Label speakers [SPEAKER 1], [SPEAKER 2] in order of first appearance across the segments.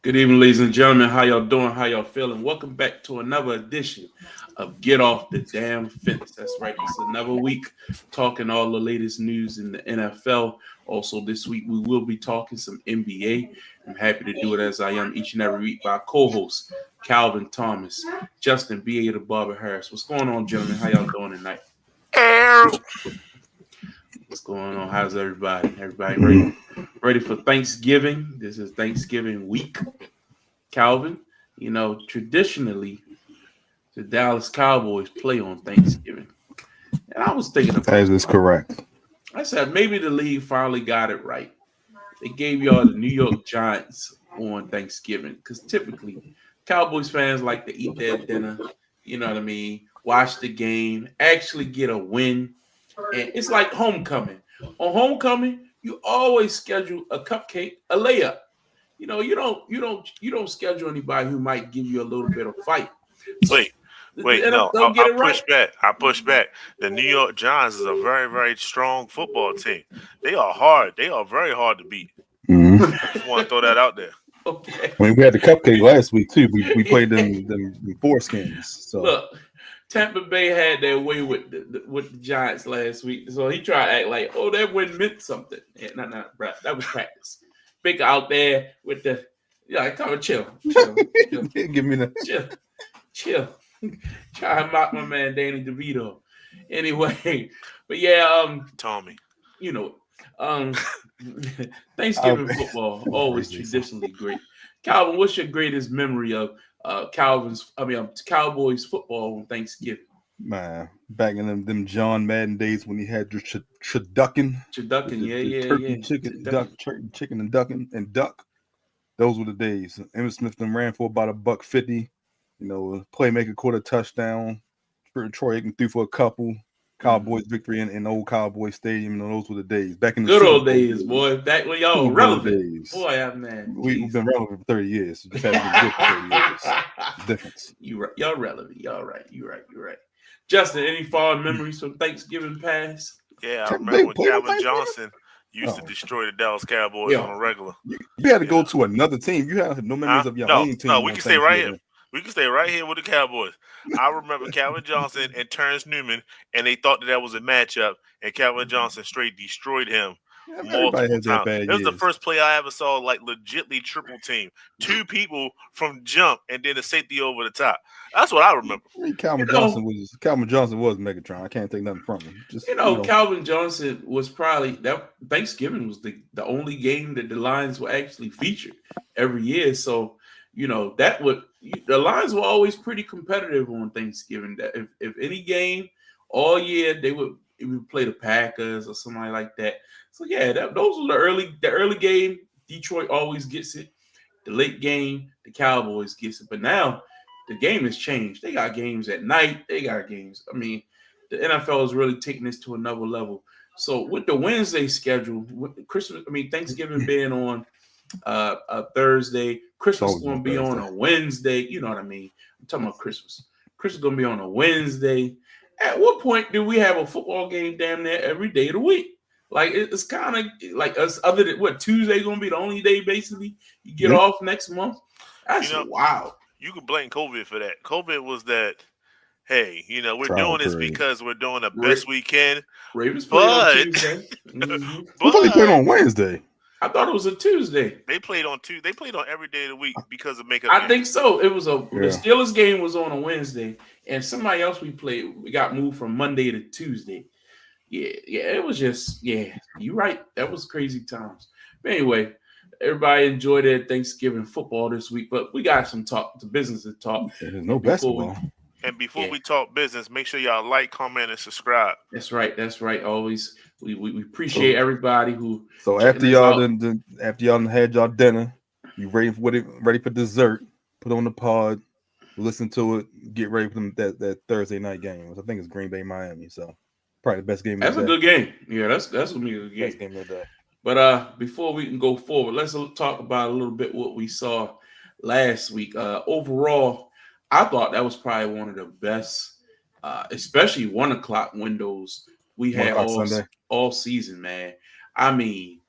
[SPEAKER 1] Good evening, ladies and gentlemen. How y'all doing? How y'all feeling? Welcome back to another edition of Get Off the Damn Fence. That's right. It's another week talking all the latest news in the NFL. Also, this week we will be talking some NBA. I'm happy to do it as I am each and every week by co-host Calvin Thomas, Justin B.A. the Barber Harris. What's going on, gentlemen? How y'all doing tonight? What's going on? How's everybody? Everybody ready for Thanksgiving? This is Thanksgiving week. Calvin, traditionally the Dallas Cowboys play on Thanksgiving. And I was thinking about
[SPEAKER 2] that is correct.
[SPEAKER 1] I said maybe the league finally got it right. They gave y'all the New York Giants on Thanksgiving because typically Cowboys fans like to eat their dinner, you know what I mean, watch the game, actually get a win. And it's like homecoming. On homecoming, you always schedule a cupcake, a layup. You don't schedule anybody who might give you a little bit of fight.
[SPEAKER 3] Wait, no, I push back. The New York Giants is a very, very strong football team. They are hard. They are very hard to beat.
[SPEAKER 2] Mm-hmm.
[SPEAKER 3] I just want to throw that out there.
[SPEAKER 1] Okay.
[SPEAKER 2] I mean, we had the cupcake last week too. We played them foreskins. So
[SPEAKER 1] look, Tampa Bay had their way with the Giants last week, so he tried to act like, oh, that win meant something. No, bro, that was practice. Baker out there with the come and chill.
[SPEAKER 2] Give me the
[SPEAKER 1] chill. Try to mock my man Danny DeVito. Anyway, but yeah,
[SPEAKER 3] Tommy.
[SPEAKER 1] Thanksgiving football always traditionally great. Calvin, what's your greatest memory of Cowboys football on Thanksgiving?
[SPEAKER 2] Man, back in them John Madden days when he had the turducken, turkey, chicken and duck. Those were the days. Emmitt Smith then ran for about $150. Playmaker caught a touchdown. Troy Aikman threw for a couple. Cowboys victory in Old Cowboy Stadium. Those were the days. Back in the
[SPEAKER 1] good old days, boy. Back when y'all were relevant.
[SPEAKER 2] Days.
[SPEAKER 1] Boy, man.
[SPEAKER 2] We've been relevant for 30 years. We've had to be good for 30 years. Difference.
[SPEAKER 1] Y'all relevant. Y'all right. You're right. Justin, any fond memories from Thanksgiving past?
[SPEAKER 3] Yeah, I remember when Calvin Johnson used to destroy the Dallas Cowboys on a regular.
[SPEAKER 2] You had to go to another team. You have no memories of your own team.
[SPEAKER 3] No, we can stay right here. We can stay right here with the Cowboys. I remember Calvin Johnson and Terrence Newman, and they thought that was a matchup, and Calvin Johnson straight destroyed him multiple times. It was the first play I ever saw, like, legitly triple team. 2 people from jump, and then a safety over the top. That's what I remember.
[SPEAKER 2] Calvin Johnson was Megatron. I can't take nothing from him.
[SPEAKER 1] Calvin Johnson was probably that Thanksgiving was the only game that the Lions were actually featured every year. So the Lions were always pretty competitive on Thanksgiving. That if any game all year they would play the Packers or somebody like that. So yeah, those were the early game. Detroit always gets it. The late game, the Cowboys gets it. But now the game has changed. They got games at night. They got games. I mean, the NFL is really taking this to another level. So with the Wednesday schedule, with Thanksgiving being on a Thursday, Christmas is going to be on a Wednesday. You know what I mean? I'm talking about Christmas. Christmas is going to be on a Wednesday. At what point do we have a football game damn near every day of the week? Like, it's kind of like us, other than what, Tuesday going to be the only day basically you get off next month? That's wow.
[SPEAKER 3] You can blame COVID for that. COVID was that, hey, we're doing this because we're doing the best we can.
[SPEAKER 1] Ravens play on Tuesday.
[SPEAKER 2] Mm-hmm. I thought they played on Wednesday.
[SPEAKER 1] I thought it was a Tuesday.
[SPEAKER 3] They played on Tuesday. They played on every day of the week because of makeup.
[SPEAKER 1] I think so. It was the Steelers game was on a Wednesday, and somebody else we got moved from Monday to Tuesday. Yeah, it was just you're right. That was crazy times. But anyway, everybody enjoyed their Thanksgiving football this week, but we got some business to talk.
[SPEAKER 2] There's no basketball.
[SPEAKER 3] Before we talk business, make sure y'all like, comment, and subscribe.
[SPEAKER 1] That's right. Always, we appreciate everybody who.
[SPEAKER 2] So after y'all had y'all dinner, you ready for dessert? Put on the pod, listen to it, get ready for that Thursday night game. I think it's Green Bay Miami. So probably the best game.
[SPEAKER 1] That's a good game. Yeah, that's gonna be a good game.
[SPEAKER 2] Best game of the day.
[SPEAKER 1] But before we can go forward, let's talk about a little bit what we saw last week. Overall, I thought that was probably one of the best, especially 1:00 windows we had all season, man. I mean,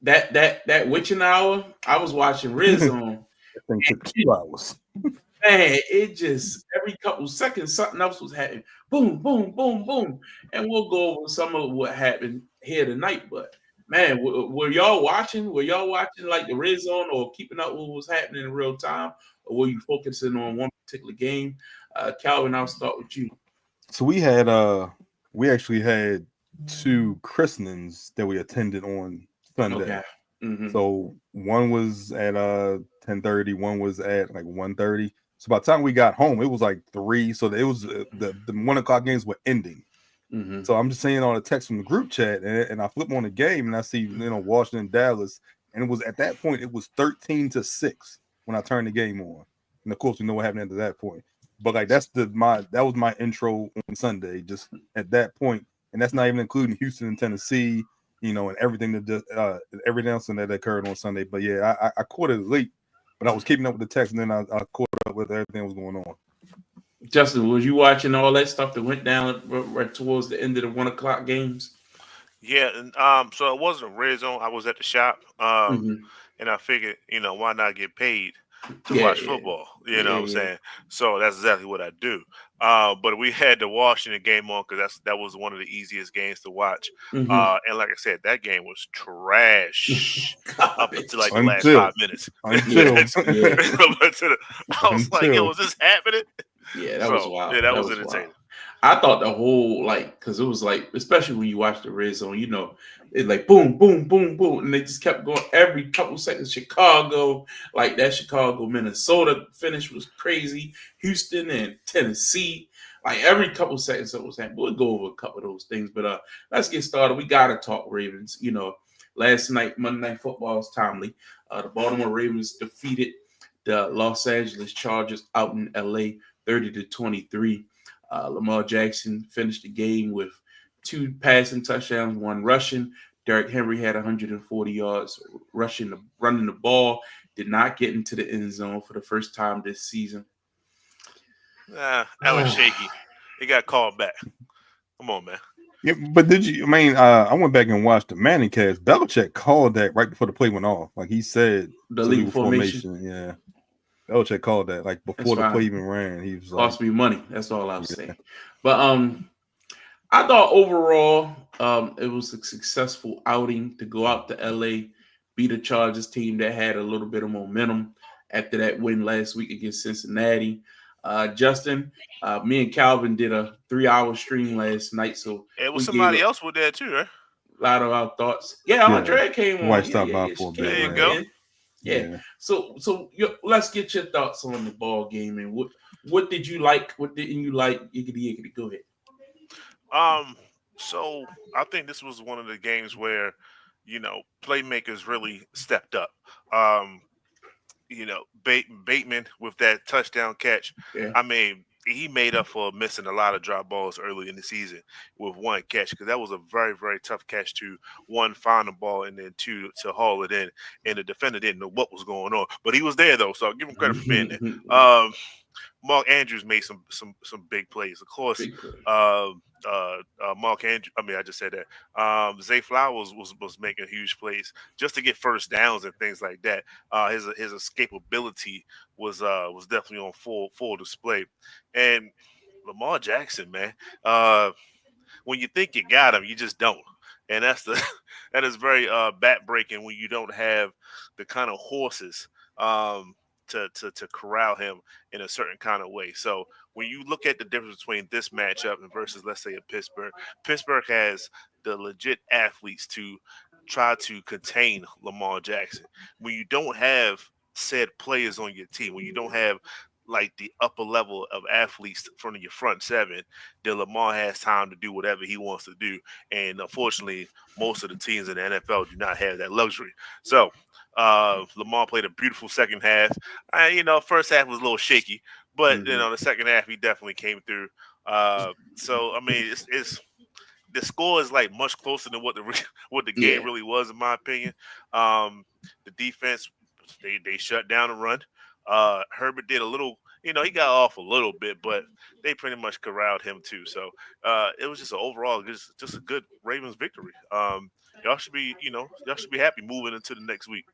[SPEAKER 1] that witching hour, I was watching Red Zone,
[SPEAKER 2] That thing took 2 hours.
[SPEAKER 1] Man, it just every couple seconds something else was happening. Boom, boom, boom, boom. And we'll go over some of what happened here tonight. But man, were y'all watching? Were y'all watching like the red zone or keeping up what was happening in real time? Or were you focusing on one particular game? Calvin, I'll start with you.
[SPEAKER 2] So we actually had 2 christenings that we attended on Sunday.
[SPEAKER 1] Okay. Mm-hmm.
[SPEAKER 2] So one was at 10:30, one was at like 1:30. So by the time we got home, it was like 3. So it was the 1 o'clock games were ending.
[SPEAKER 1] Mm-hmm.
[SPEAKER 2] So I'm just seeing on a text from the group chat, and I flip on the game and I see Washington, Dallas, and it was at that point it was 13-6 when I turned the game on. And of course, we know what happened after that point. But like that was my intro on Sunday, just at that point, and that's not even including Houston and Tennessee, and everything that everything else that occurred on Sunday. But yeah, I caught it late, but I was keeping up with the text, and then I caught up with everything that was going on.
[SPEAKER 1] Justin, was you watching all that stuff that went down right towards the end of the 1 o'clock games?
[SPEAKER 3] Yeah, and so it wasn't red zone. I was at the shop, and I figured, why not get paid to watch football? You know what I'm saying? So that's exactly what I do. But we had the Washington game on because that was one of the easiest games to watch. And like I said, that game was trash up until like the last 5 minutes. I was like, yo, was this happening?
[SPEAKER 1] Yeah, that was wild.
[SPEAKER 3] Yeah, that was entertaining.
[SPEAKER 1] Wild. I thought the whole because it was like, especially when you watch the red zone, it's like boom, boom, boom, boom, and they just kept going every couple seconds. Chicago, like that Chicago Minnesota finish was crazy. Houston and Tennessee, like every couple seconds that was happening. We'll go over a couple of those things, but let's get started. We gotta talk Ravens. Last night Monday Night Football was timely. The Baltimore Ravens defeated the Los Angeles Chargers out in LA 30-23. Lamar Jackson finished the game with 2 passing touchdowns, 1 rushing. Derrick Henry had 140 yards running the ball. Did not get into the end zone for the first time this season.
[SPEAKER 3] That was shaky. He got called back. Come on, man.
[SPEAKER 2] Yeah, but did you? I mean, I went back and watched the Manning cast. Belichick called that right before the play went off. Like he said,
[SPEAKER 1] the legal formation.
[SPEAKER 2] Yeah. Belichick called that like before the play even ran. He was
[SPEAKER 1] cost me money. That's all I was saying. But I thought overall it was a successful outing to go out to LA, beat a Chargers team that had a little bit of momentum after that win last week against Cincinnati. Justin, me and Calvin did a 3-hour stream last night, so
[SPEAKER 3] it was somebody else with that too, right?
[SPEAKER 1] A lot of our thoughts. Yeah, Andrea came on.
[SPEAKER 2] White stopped by for a bit.
[SPEAKER 3] There you go.
[SPEAKER 1] Yeah. So let's get your thoughts on the ball game and what did you like? What didn't you like? Yiggity. Go ahead.
[SPEAKER 3] So I think this was one of the games where, playmakers really stepped up. Bateman with that touchdown catch. Yeah. I mean, he made up for missing a lot of drop balls early in the season with 1 catch because that was a very, very tough catch to 1, find the ball, and then 2, to haul it in. And the defender didn't know what was going on, but he was there though, so I'll give him credit for being there. Mark Andrews made some big plays, of course. Mark Andrews. I mean, I just said that. Zay Flowers was making huge plays just to get first downs and things like that. His escapability was definitely on full display. And Lamar Jackson, man, when you think you got him, you just don't. And that is very backbreaking when you don't have the kind of horses to corral him in a certain kind of way. So when you look at the difference between this matchup and versus, let's say, a Pittsburgh has the legit athletes to try to contain Lamar Jackson. When you don't have said players on your team, when you don't have like the upper level of athletes from your front 7, then Lamar has time to do whatever he wants to do. And unfortunately, most of the teams in the NFL do not have that luxury. So Lamar played a beautiful second half. First half was a little shaky, but the second half he definitely came through. So I mean, it's the score is like much closer than what the game really was, in my opinion. The defense, they shut down the run. Herbert did a little, he got off a little bit, but they pretty much corralled him too. So it was just an overall just a good Ravens victory. Y'all should be happy moving into the next week.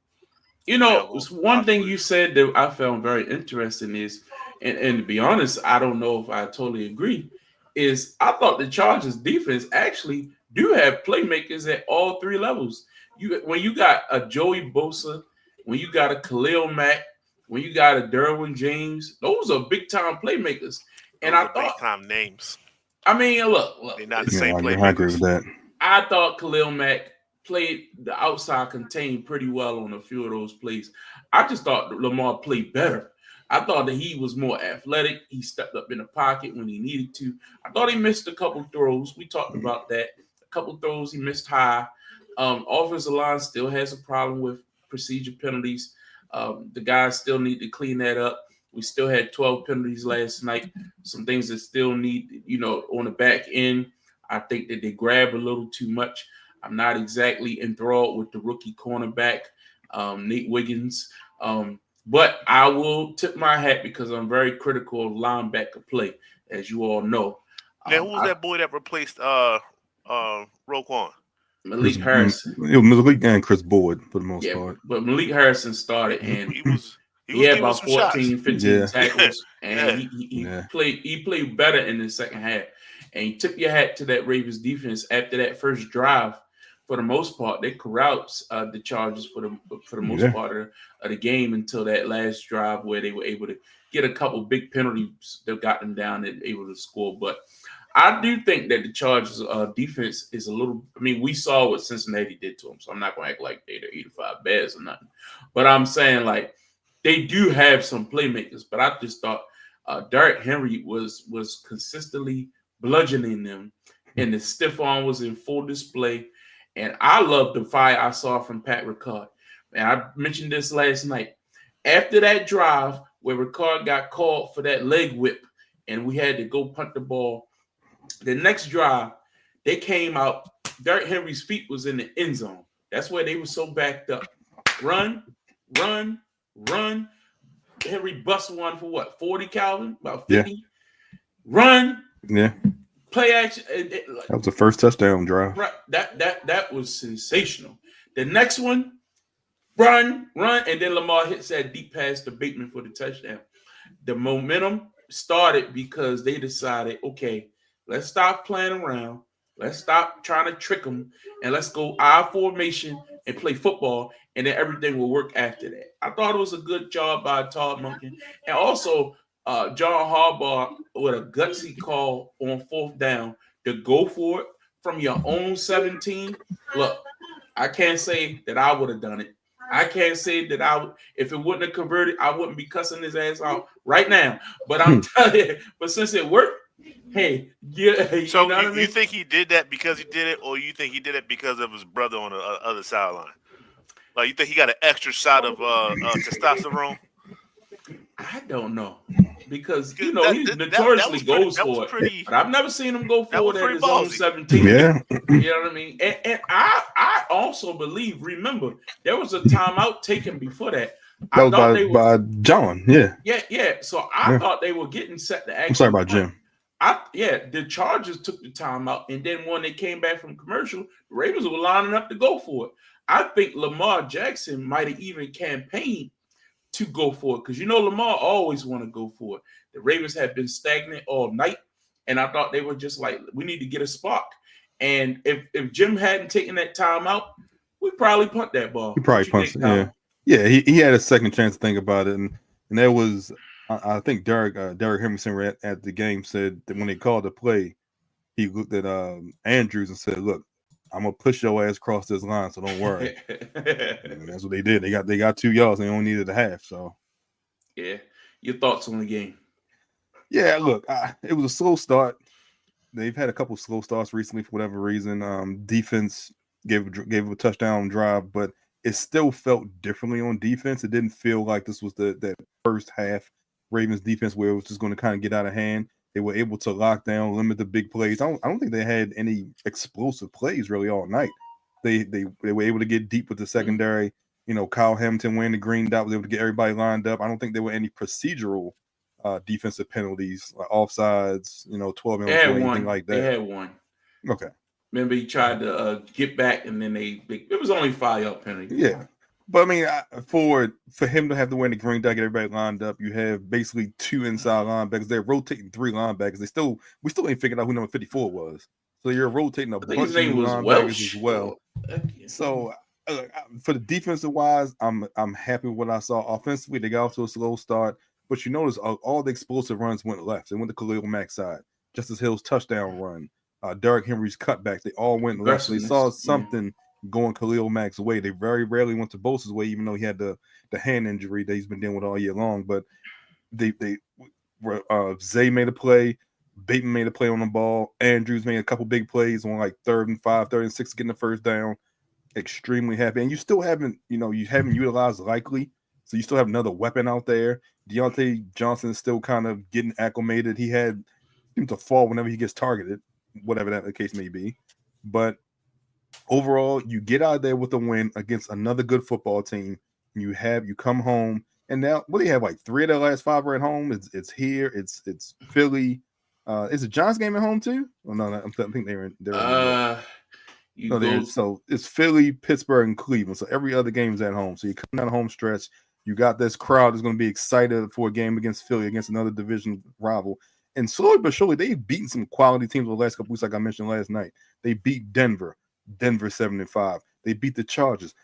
[SPEAKER 1] You know, one thing you said that I found very interesting is, and to be honest, I don't know if I totally agree, is I thought the Chargers defense actually do have playmakers at all three levels. When you got a Joey Bosa, when you got a Khalil Mack, when you got a Derwin James, those are big time playmakers. And I thought
[SPEAKER 3] big time names.
[SPEAKER 1] I mean, look,
[SPEAKER 3] they're not the same playmakers.
[SPEAKER 2] I agree with that.
[SPEAKER 1] I thought Khalil Mack played the outside contained pretty well on a few of those plays. I just thought Lamar played better. I thought that he was more athletic. He stepped up in the pocket when he needed to. I thought he missed a couple throws. We talked about that. A couple throws he missed high. Offensive line still has a problem with procedure penalties. The guys still need to clean that up. We still had 12 penalties last night. Some things that still need, on the back end. I think that they grab a little too much. I'm not exactly enthralled with the rookie cornerback, Nate Wiggins. But I will tip my hat because I'm very critical of linebacker play, as you all know.
[SPEAKER 3] Now, who was that boy that replaced Roquan?
[SPEAKER 1] Malik Harrison.
[SPEAKER 2] It was Malik and Chris Boyd for the most part.
[SPEAKER 1] But Malik Harrison started, and he had about 14, 15 tackles, and he played better in the second half. And you tip your hat to that Ravens defense after that first drive. For the most part, they corralled the Chargers for the most part of the game until that last drive where they were able to get a couple big penalties that got them down and able to score. But I do think that the Chargers defense is a little. I mean, we saw what Cincinnati did to them, so I'm not going to act like they're the 85 Bears or nothing. But I'm saying like they do have some playmakers. But I just thought Derrick Henry was consistently bludgeoning them, and the stiff arm was in full display. And I love the fire I saw from Pat Ricard. And I mentioned this last night. After that drive where Ricard got called for that leg whip and we had to go punt the ball, the next drive, they came out. Derrick Henry's feet was in the end zone. That's where they were so backed up. Run. Henry bust one for what? 40, Calvin? About 50? Yeah. Run.
[SPEAKER 2] Yeah.
[SPEAKER 1] Play action.
[SPEAKER 2] That was the first touchdown drive.
[SPEAKER 1] Right. That was sensational. The next one, run, and then Lamar hits that deep pass to Bateman for the touchdown. The momentum started because they decided, okay, let's stop playing around. Let's stop trying to trick them, and let's go our formation and play football, and then everything will work after that. I thought it was a good job by Todd Monken. And also, John Harbaugh with a gutsy call on fourth down to go for it from your own 17. Look, I can't say that I would have done it. I can't say that if it wouldn't have converted, I wouldn't be cussing his ass out right now. But I'm telling you, but since it worked, hey, yeah.
[SPEAKER 3] So you think he did that because he did it, or you think he did it because of his brother on the other sideline? Like, you think he got an extra shot of testosterone?
[SPEAKER 1] I don't know. Because he notoriously goes for it. But I've never seen him go for it at his own 17.
[SPEAKER 2] Yeah.
[SPEAKER 1] You know what I mean? And I also believe, remember, there was a timeout taken before that.
[SPEAKER 2] That was by John, yeah.
[SPEAKER 1] Yeah. So I thought they were getting set to actually.
[SPEAKER 2] I'm sorry about Jim.
[SPEAKER 1] The Chargers took the timeout, and then when they came back from commercial, the Ravens were lining up to go for it. I think Lamar Jackson might have even campaigned to go for it, because Lamar always want to go for it. The Ravens had been stagnant all night, and I thought they were just like, we need to get a spark. And if Jim hadn't taken that time out, we'd probably punt that ball.
[SPEAKER 2] He probably punched it. Yeah. He had a second chance to think about it, and there was, I think Derek Henderson at the game said that when they called the play, he looked at Andrews and said, "Look, I'm gonna push your ass across this line, so don't worry." And that's what they did. They got 2 yards. They only needed a half. So,
[SPEAKER 1] yeah. Your thoughts on the game?
[SPEAKER 2] Yeah, look, it was a slow start. They've had a couple of slow starts recently for whatever reason. Defense gave a touchdown drive, but it still felt differently on defense. It didn't feel like this was that first half Ravens defense where it was just going to kind of get out of hand. They were able to lock down, limit the big plays. I don't think they had any explosive plays really all night. They were able to get deep with the secondary. Kyle Hamilton wearing the green dot was able to get everybody lined up. I don't think there were any procedural defensive penalties, like offsides, 12 minutes, anything like that.
[SPEAKER 1] They had one.
[SPEAKER 2] Okay.
[SPEAKER 1] Remember, he tried to get back, and then it was only 5-yard penalty.
[SPEAKER 2] Yeah. But I mean, for him to have to win the green dot, get everybody lined up, you have basically 2 inside linebackers. They're rotating 3 linebackers. We still ain't figured out who number 54 was. So you're rotating a bunch of linebackers
[SPEAKER 1] Welsh.
[SPEAKER 2] as well. So for the defensive wise, I'm happy with what I saw. Offensively, they got off to a slow start, but you notice all the explosive runs went left. They went to Khalil Mack's side. Justice Hill's touchdown run, Derrick Henry's cutback, they all went left. They saw something going Khalil Mack's way. They very rarely went to Bosa's way, even though he had the hand injury that he's been dealing with all year long. But Zay made a play, Bateman made a play on the ball, Andrews made a couple big plays on like 3rd and 5, 3rd and 6, getting the first down. Extremely happy, and you still haven't utilized Likely, so you still have another weapon out there. Deontay Johnson is still kind of getting acclimated. He seems to fall whenever he gets targeted, whatever that the case may be. But overall, you get out there with a win against another good football team. You come home, and now what do you have? Like 3 of their last 5 are at home. It's here. It's Philly. Is it Giants game at home too? Well, no, I think they're so it's Philly, Pittsburgh, and Cleveland. So every other game is at home. So you come down the home stretch. You got this crowd that's going to be excited for a game against Philly, against another division rival. And slowly but surely, they've beaten some quality teams over the last couple weeks, like I mentioned last night. They beat Denver 75. They beat the Chargers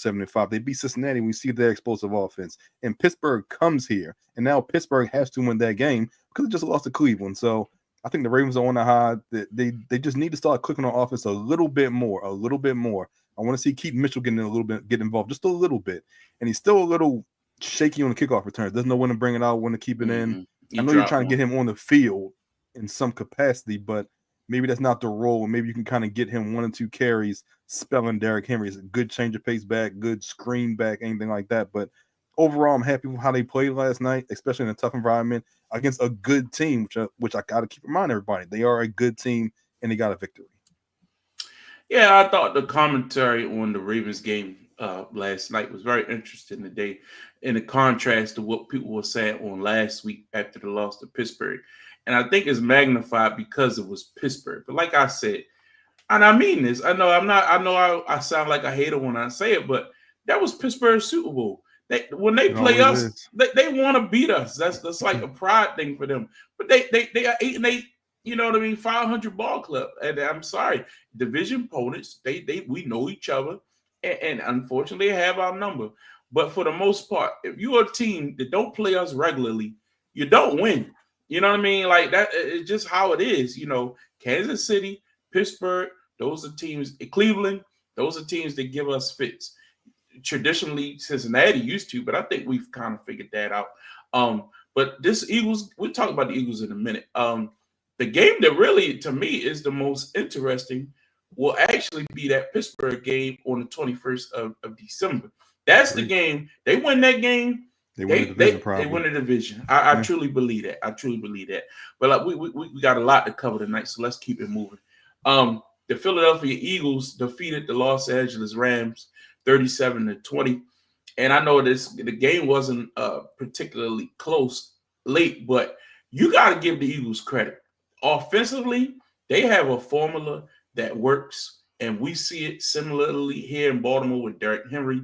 [SPEAKER 2] 75. They beat Cincinnati. We see their explosive offense. And Pittsburgh comes here. And now Pittsburgh has to win that game because it just lost to Cleveland. So I think the Ravens are on the high. They just need to start clicking on offense a little bit more. I want to see Keaton Mitchell get involved just a little bit. And he's still a little shaky on the kickoff returns. Doesn't know when to bring it out, when to keep it in. I know you're trying to get him on the field in some capacity, but maybe that's not the role. Maybe you can kind of get him 1 or 2 carries, spelling Derrick Henry. It's a good change of pace back, good screen back, anything like that. But overall, I'm happy with how they played last night, especially in a tough environment against a good team, which I got to keep in mind, everybody. They are a good team, and they got a victory.
[SPEAKER 1] Yeah, I thought the commentary on the Ravens game last night was very interesting today, in the contrast to what people were saying on last week after the loss to Pittsburgh. And I think it's magnified because it was Pittsburgh. But like I said, and I mean this, I know I sound like a hater when I say it, but that was Pittsburgh's Super Bowl. When they play us, they want to beat us. That's like a pride thing for them. But they are 8-8. You know what I mean? 500 ball club. And I'm sorry, division opponents. We know each other, and unfortunately have our number. But for the most part, if you're a team that don't play us regularly, you don't win. You know what I mean? Like that. It's just how it is. You know, Kansas City, Pittsburgh, those are teams. Cleveland, those are teams that give us fits. Traditionally, Cincinnati used to, but I think we've kind of figured that out. But this Eagles, we'll talk about the Eagles in a minute. The game that really, to me, is the most interesting will actually be that Pittsburgh game on the 21st of December. That's the game. They win that game. They win the division. They win the division. I truly believe that. But like we got a lot to cover tonight, so let's keep it moving. The Philadelphia Eagles defeated the Los Angeles Rams 37-20. And I know the game wasn't particularly close late, but you got to give the Eagles credit. Offensively, they have a formula that works, and we see it similarly here in Baltimore with Derrick Henry.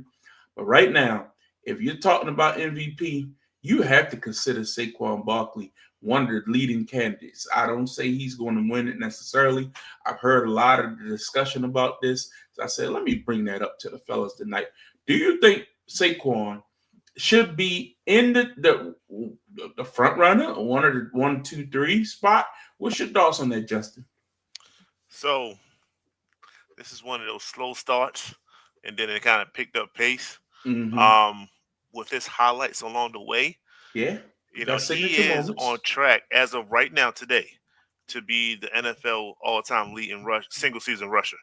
[SPEAKER 1] But right now, if you're talking about MVP, you have to consider Saquon Barkley one of the leading candidates. I don't say he's going to win it necessarily. I've heard a lot of the discussion about this. So I said, let me bring that up to the fellas tonight. Do you think Saquon should be in the front runner, or one of the 1, 2, 3 spot? What's your thoughts on that, Justin?
[SPEAKER 3] So this is one of those slow starts, and then it kind of picked up pace. With his highlights along the way.
[SPEAKER 1] Yeah.
[SPEAKER 3] You know, he is on track as of right now today to be the NFL all-time leading single season rusher.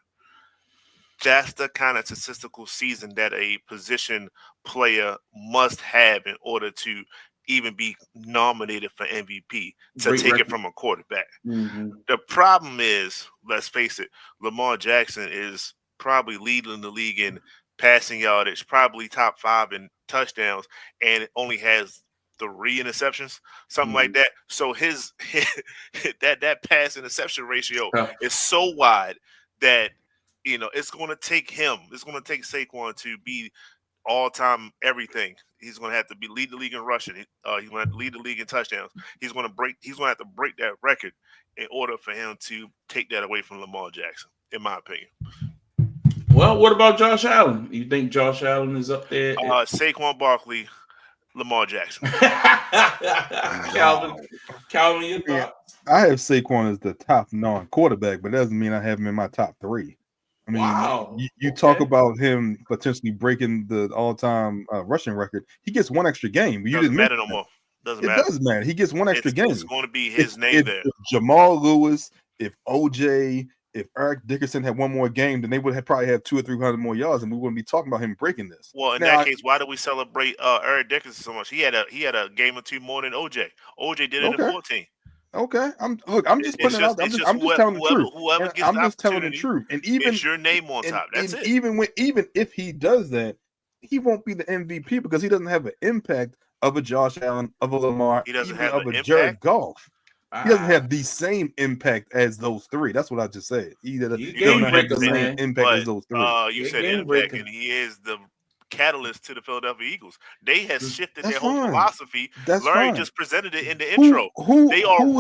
[SPEAKER 3] That's the kind of statistical season that a position player must have in order to even be nominated for MVP, to take it from a quarterback. The problem is, let's face it, Lamar Jackson is probably leading the league in passing yardage, probably top 5 in touchdowns, and it only has 3 interceptions, something like that. So his that pass interception ratio is so wide that, you know, it's going to take Saquon to be all-time everything. He's going to have to lead the league in rushing. He's going to have to lead the league in touchdowns. He's going to have to break that record in order for him to take that away from Lamar Jackson, in my opinion.
[SPEAKER 1] Well, what about Josh Allen? You think Josh Allen is up there?
[SPEAKER 3] Saquon Barkley, Lamar Jackson.
[SPEAKER 1] Calvin, your thoughts?
[SPEAKER 2] I have Saquon as the top non-quarterback, but that doesn't mean I have him in my top 3. I mean,
[SPEAKER 1] wow.
[SPEAKER 2] You talk about him potentially breaking the all-time rushing record. He gets one extra game. You
[SPEAKER 3] doesn't matter no more. Doesn't matter.
[SPEAKER 2] It does matter. He gets one extra game.
[SPEAKER 3] It's going to be his name there.
[SPEAKER 2] If Jamal Lewis, if OJ, if Eric Dickerson had one more game, then they would have probably have 200 or 300 more yards, and we wouldn't be talking about him breaking this.
[SPEAKER 3] Well, in that case, why do we celebrate Eric Dickerson so much? He had a game or 2 more than OJ. OJ did it in 14.
[SPEAKER 2] Okay, I'm just putting it out there. I'm just telling the truth. I'm just telling the truth. And even
[SPEAKER 3] it's your name on top. That's it.
[SPEAKER 2] Even if he does that, he won't be the MVP because he doesn't have an impact of a Josh Allen, of a Lamar,
[SPEAKER 3] he doesn't have
[SPEAKER 2] a Jared Goff. He doesn't have the same impact as those 3. That's what I just said. He doesn't have the same impact as those 3.
[SPEAKER 3] You said impact, and he is the catalyst to the Philadelphia Eagles. They have shifted their whole philosophy. Larry just presented it in the intro.
[SPEAKER 2] Who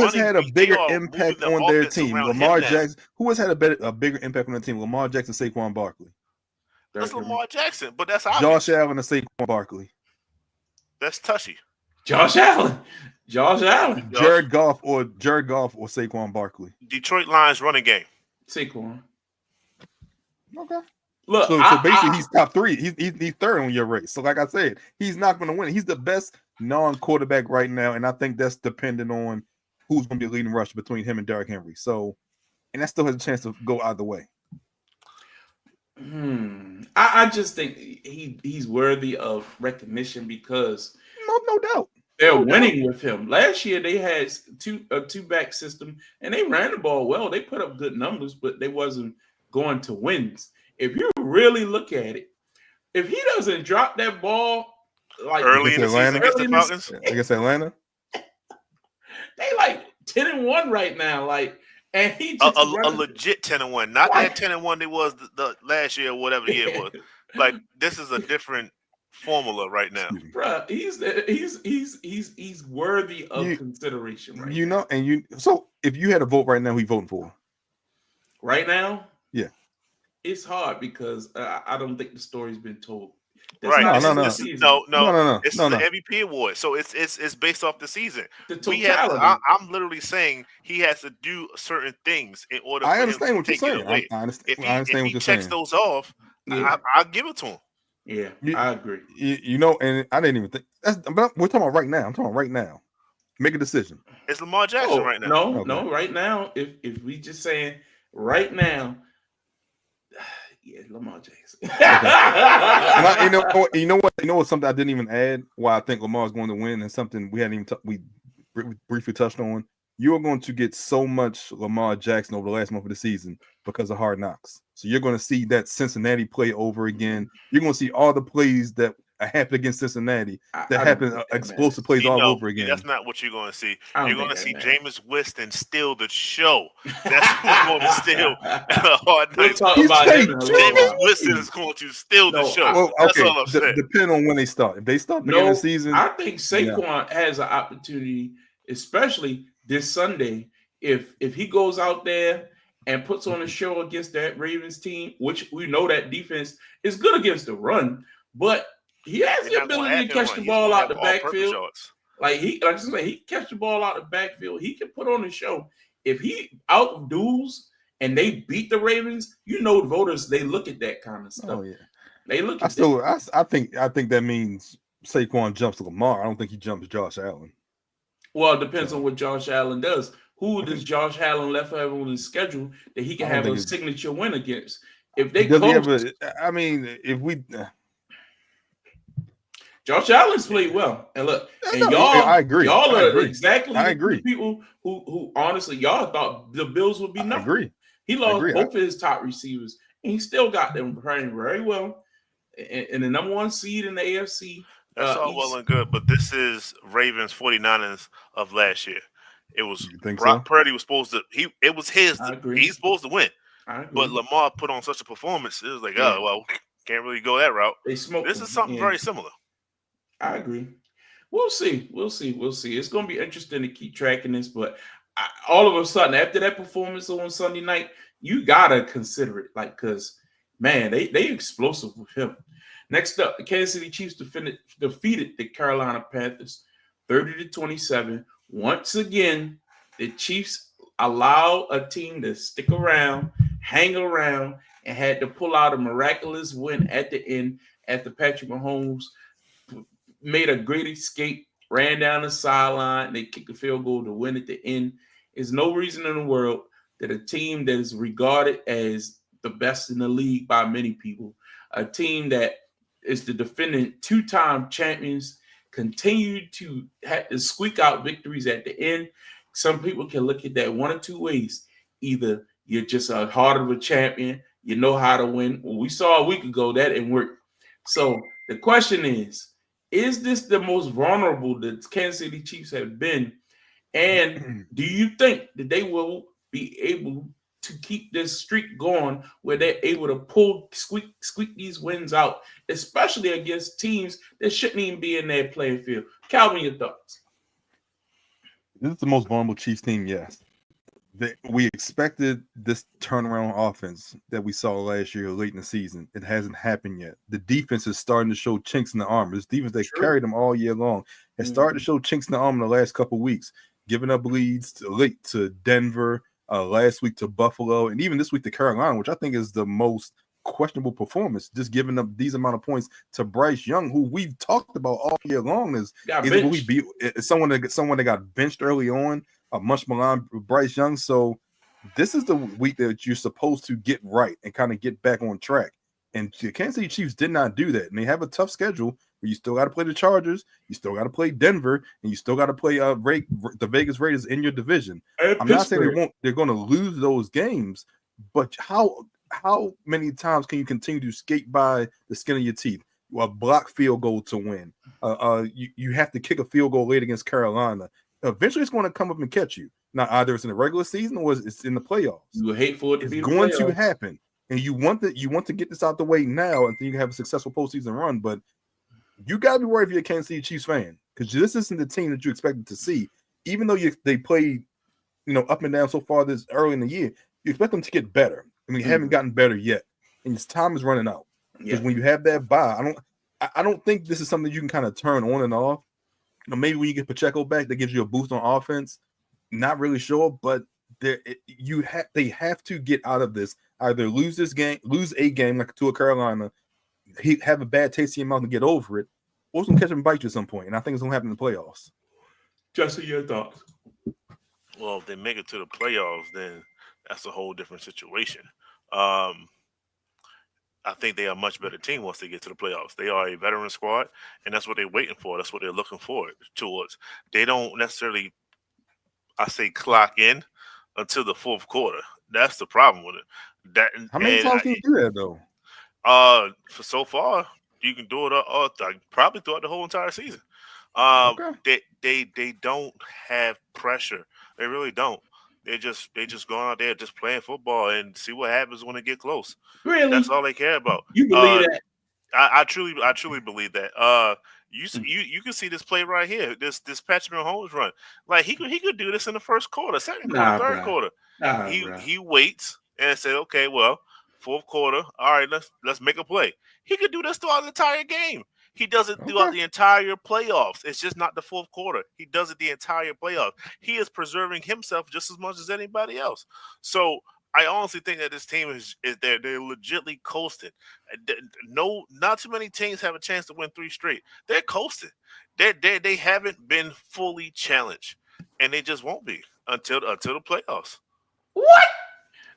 [SPEAKER 2] has had a bigger impact on their team? Lamar Jackson. Who has had a bigger impact on their team? Lamar Jackson, Saquon Barkley.
[SPEAKER 3] That's Lamar Jackson, but that's obvious.
[SPEAKER 2] Josh Allen and Saquon Barkley.
[SPEAKER 3] That's Tushy.
[SPEAKER 1] Josh Allen.
[SPEAKER 2] Jared Goff or Saquon Barkley.
[SPEAKER 3] Detroit Lions running game.
[SPEAKER 1] Saquon.
[SPEAKER 2] Okay.
[SPEAKER 1] Look,
[SPEAKER 2] so basically he's top 3. He's third on your race. So like I said, he's not going to win. He's the best non-quarterback right now, and I think that's dependent on who's going to be the leading rusher between him and Derrick Henry. So, and that still has a chance to go either way.
[SPEAKER 1] I just think he's worthy of recognition because
[SPEAKER 2] no doubt
[SPEAKER 1] they're winning with him. Last year they had a 2-back system and they ran the ball well. They put up good numbers, but they wasn't going to wins. If you really look at it, if he doesn't drop that ball like
[SPEAKER 3] early in the season against the Falcons,
[SPEAKER 2] against Atlanta,
[SPEAKER 3] they
[SPEAKER 1] like 10-1 right now. Like, and he just
[SPEAKER 3] a legit 10-1, not that 10-1 it was the last year or whatever the year it was. Like, this is a different formula right now,
[SPEAKER 1] bro. He's worthy of consideration, right?
[SPEAKER 2] So if you had a vote right now, who you voting for?
[SPEAKER 1] Right now,
[SPEAKER 2] yeah,
[SPEAKER 1] it's hard because I don't think the story's been told.
[SPEAKER 3] Right?
[SPEAKER 2] No.
[SPEAKER 3] This is the MVP award, so it's based off the season.
[SPEAKER 1] The totality.
[SPEAKER 3] I'm literally saying he has to do certain things in order.
[SPEAKER 2] I understand what you're saying. I understand
[SPEAKER 3] what you're saying. If he checks those off, I'll give it to him.
[SPEAKER 1] Yeah, I agree.
[SPEAKER 2] And I didn't even think but we're talking about right now. I'm talking about right now. Make a decision.
[SPEAKER 3] It's Lamar Jackson right now.
[SPEAKER 1] No, right now. If we just saying right now, yeah, Lamar Jackson.
[SPEAKER 2] You know what? Something I didn't even add. Why I think Lamar's going to win, and something we hadn't even we briefly touched on. You are going to get so much Lamar Jackson over the last month of the season because of Hard Knocks. So you're going to see that Cincinnati play over again. You're going to see all the plays that happened against Cincinnati that happen explosive plays all over again.
[SPEAKER 3] That's not what you're going to see. You're going to see Jameis Winston steal the show. That's what's going to steal Hard Knocks. Jameis Winston is going to steal the show.
[SPEAKER 2] Well,
[SPEAKER 3] that's all I'm saying.
[SPEAKER 2] Depending on when they start. If they start beginning of the season,
[SPEAKER 1] I think Saquon has an opportunity, especially this Sunday, if he goes out there and puts on a show against that Ravens team, which we know that defense is good against the run, but he has the ability to catch the ball out the backfield. Like he catch the ball out the backfield. He can put on a show. If he outdoes and they beat the Ravens, the voters, they look at that kind of stuff.
[SPEAKER 2] Oh yeah,
[SPEAKER 1] they look. I
[SPEAKER 2] think that means Saquon jumps to Lamar. I don't think he jumps Josh Allen.
[SPEAKER 1] Well, it depends on what Josh Allen does. Who does Josh Allen left have on his schedule that he can have a signature win against? If they Josh Allen's played well, and look,
[SPEAKER 2] I agree.
[SPEAKER 1] Y'all are exactly the people who honestly y'all thought the Bills would be nothing.
[SPEAKER 2] I agree.
[SPEAKER 1] He lost both of his top receivers, and he still got them playing very well. And the number 1 seed in the AFC.
[SPEAKER 3] That's all well and good, but this is Ravens 49ers of last year. It was Brock Purdy was supposed to. It was his. He's supposed to win. But Lamar put on such a performance. It was like, Can't really go that route.
[SPEAKER 1] They smoked.
[SPEAKER 3] This is something very similar.
[SPEAKER 1] I agree. We'll see. It's going to be interesting to keep tracking this, but all of a sudden, after that performance on Sunday night, you gotta consider it, like, because man, they explosive with him. Next up, the Kansas City Chiefs defeated the Carolina Panthers 30-27. Once again, the Chiefs allow a team to stick around, hang around, and had to pull out a miraculous win at the end after Patrick Mahomes made a great escape, ran down the sideline, and they kicked a field goal to win at the end. There's no reason in the world that a team that is regarded as the best in the league by many people, a team that is the defending two-time champions, continue to have to squeak out victories at the end. Some people can look at that one or two ways. Either you're just a heart of a champion, you know how to win. Well, we saw a week ago that didn't work. So the question is this the most vulnerable the Kansas City Chiefs have been? And do you think that they will be able to keep this streak going where they're able to squeak these wins out, especially against teams that shouldn't even be in their playing field? Calvin, your thoughts?
[SPEAKER 2] This is the most vulnerable Chiefs team, yes. We expected this turnaround offense that we saw last year late in the season. It hasn't happened yet. The defense is starting to show chinks in the armor. This defense that carried them all year long has started to show chinks in the armor in the last couple of weeks, giving up leads late to Denver, last week to Buffalo, and even this week to Carolina, which I think is the most questionable performance, just giving up these amount of points to Bryce Young, who we've talked about all year long is someone that got benched early on, a much maligned Bryce Young. So this is the week that you're supposed to get right and kind of get back on track. And the Kansas City Chiefs did not do that. And they have a tough schedule where you still got to play the Chargers, you still got to play Denver, and you still got to play the Vegas Raiders in your division. I'm not saying they're going to lose those games, but how many times can you continue to skate by the skin of your teeth? A block field goal to win. You have to kick a field goal late against Carolina. Eventually, it's going to come up and catch you. Now, either it's in the regular season or it's in the playoffs.
[SPEAKER 1] You hate for it to be
[SPEAKER 2] going to happen, and you want to get this out the way now, and then you can have a successful postseason run. But you got to be worried if you're a Kansas City Chiefs fan, because this isn't the team that you expected to see. Even though they played, up and down so far this early in the year, you expect them to get better. I mean, you haven't gotten better yet, and your time is running out. Because when you have that bye, I don't think this is something you can kind of turn on and off. Maybe when you get Pacheco back, that gives you a boost on offense. Not really sure, but they have to get out of this. Either lose a game like to a Carolina, have a bad taste in your mouth and get over it, or it's gonna catch them and bite you at some point. And I think it's gonna happen in the playoffs.
[SPEAKER 1] Justin, your thoughts?
[SPEAKER 3] Well, if they make it to the playoffs, then that's a whole different situation. I think they are a much better team once they get to the playoffs. They are a veteran squad, and that's what they're waiting for. That's what they're looking forward towards. They don't necessarily, clock in until the fourth quarter. That's the problem with it.
[SPEAKER 2] How many times can you do that, though?
[SPEAKER 3] For so far, you can do it probably throughout the whole entire season.
[SPEAKER 2] Okay.
[SPEAKER 3] They don't have pressure. They really don't. They just going out there just playing football and see what happens when they get close.
[SPEAKER 1] Really,
[SPEAKER 3] that's all they care about.
[SPEAKER 1] You believe that?
[SPEAKER 3] I truly believe that. You can see this play right here. This Patrick Mahomes run. Like he could do this in the first quarter, second quarter, third quarter. He waits and said, okay, well, fourth quarter. All right, let's make a play. He could do this throughout the entire game. He does it throughout the entire playoffs. It's just not the fourth quarter. He does it the entire playoffs. He is preserving himself just as much as anybody else. So I honestly think that this team is they're legitimately coasting. No, not too many teams have a chance to win 3 straight. They're coasting. They haven't been fully challenged, and they just won't be until the playoffs.
[SPEAKER 1] What?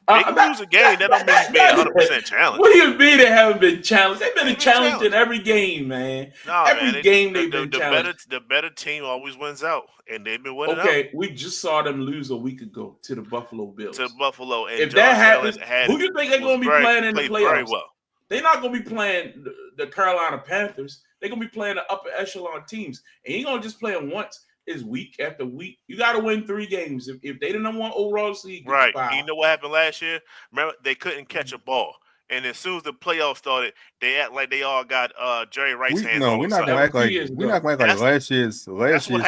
[SPEAKER 3] They can lose a game. That don't mean being 100% challenged.
[SPEAKER 1] What do you mean they haven't been challenged? They've been challenged in every game, man.
[SPEAKER 3] No,
[SPEAKER 1] every game they've been challenged.
[SPEAKER 3] The better team always wins out, and they've been winning out.
[SPEAKER 1] Okay, we just saw them lose a week ago to the Buffalo Bills.
[SPEAKER 3] And
[SPEAKER 1] if that happens, who do you think they're going to be playing in the playoffs?
[SPEAKER 3] Very well.
[SPEAKER 1] They're not going to be playing the Carolina Panthers. They're going to be playing the upper echelon teams. And you're going to just play them once. Is week after week. You got to win 3 games. If they the number 1 overall seed,
[SPEAKER 3] right? You know what happened last year? Remember, they couldn't catch a ball, and as soon as the playoffs started, they act like they all got Jerry Rice hands.
[SPEAKER 2] No, we're not gonna act like last year's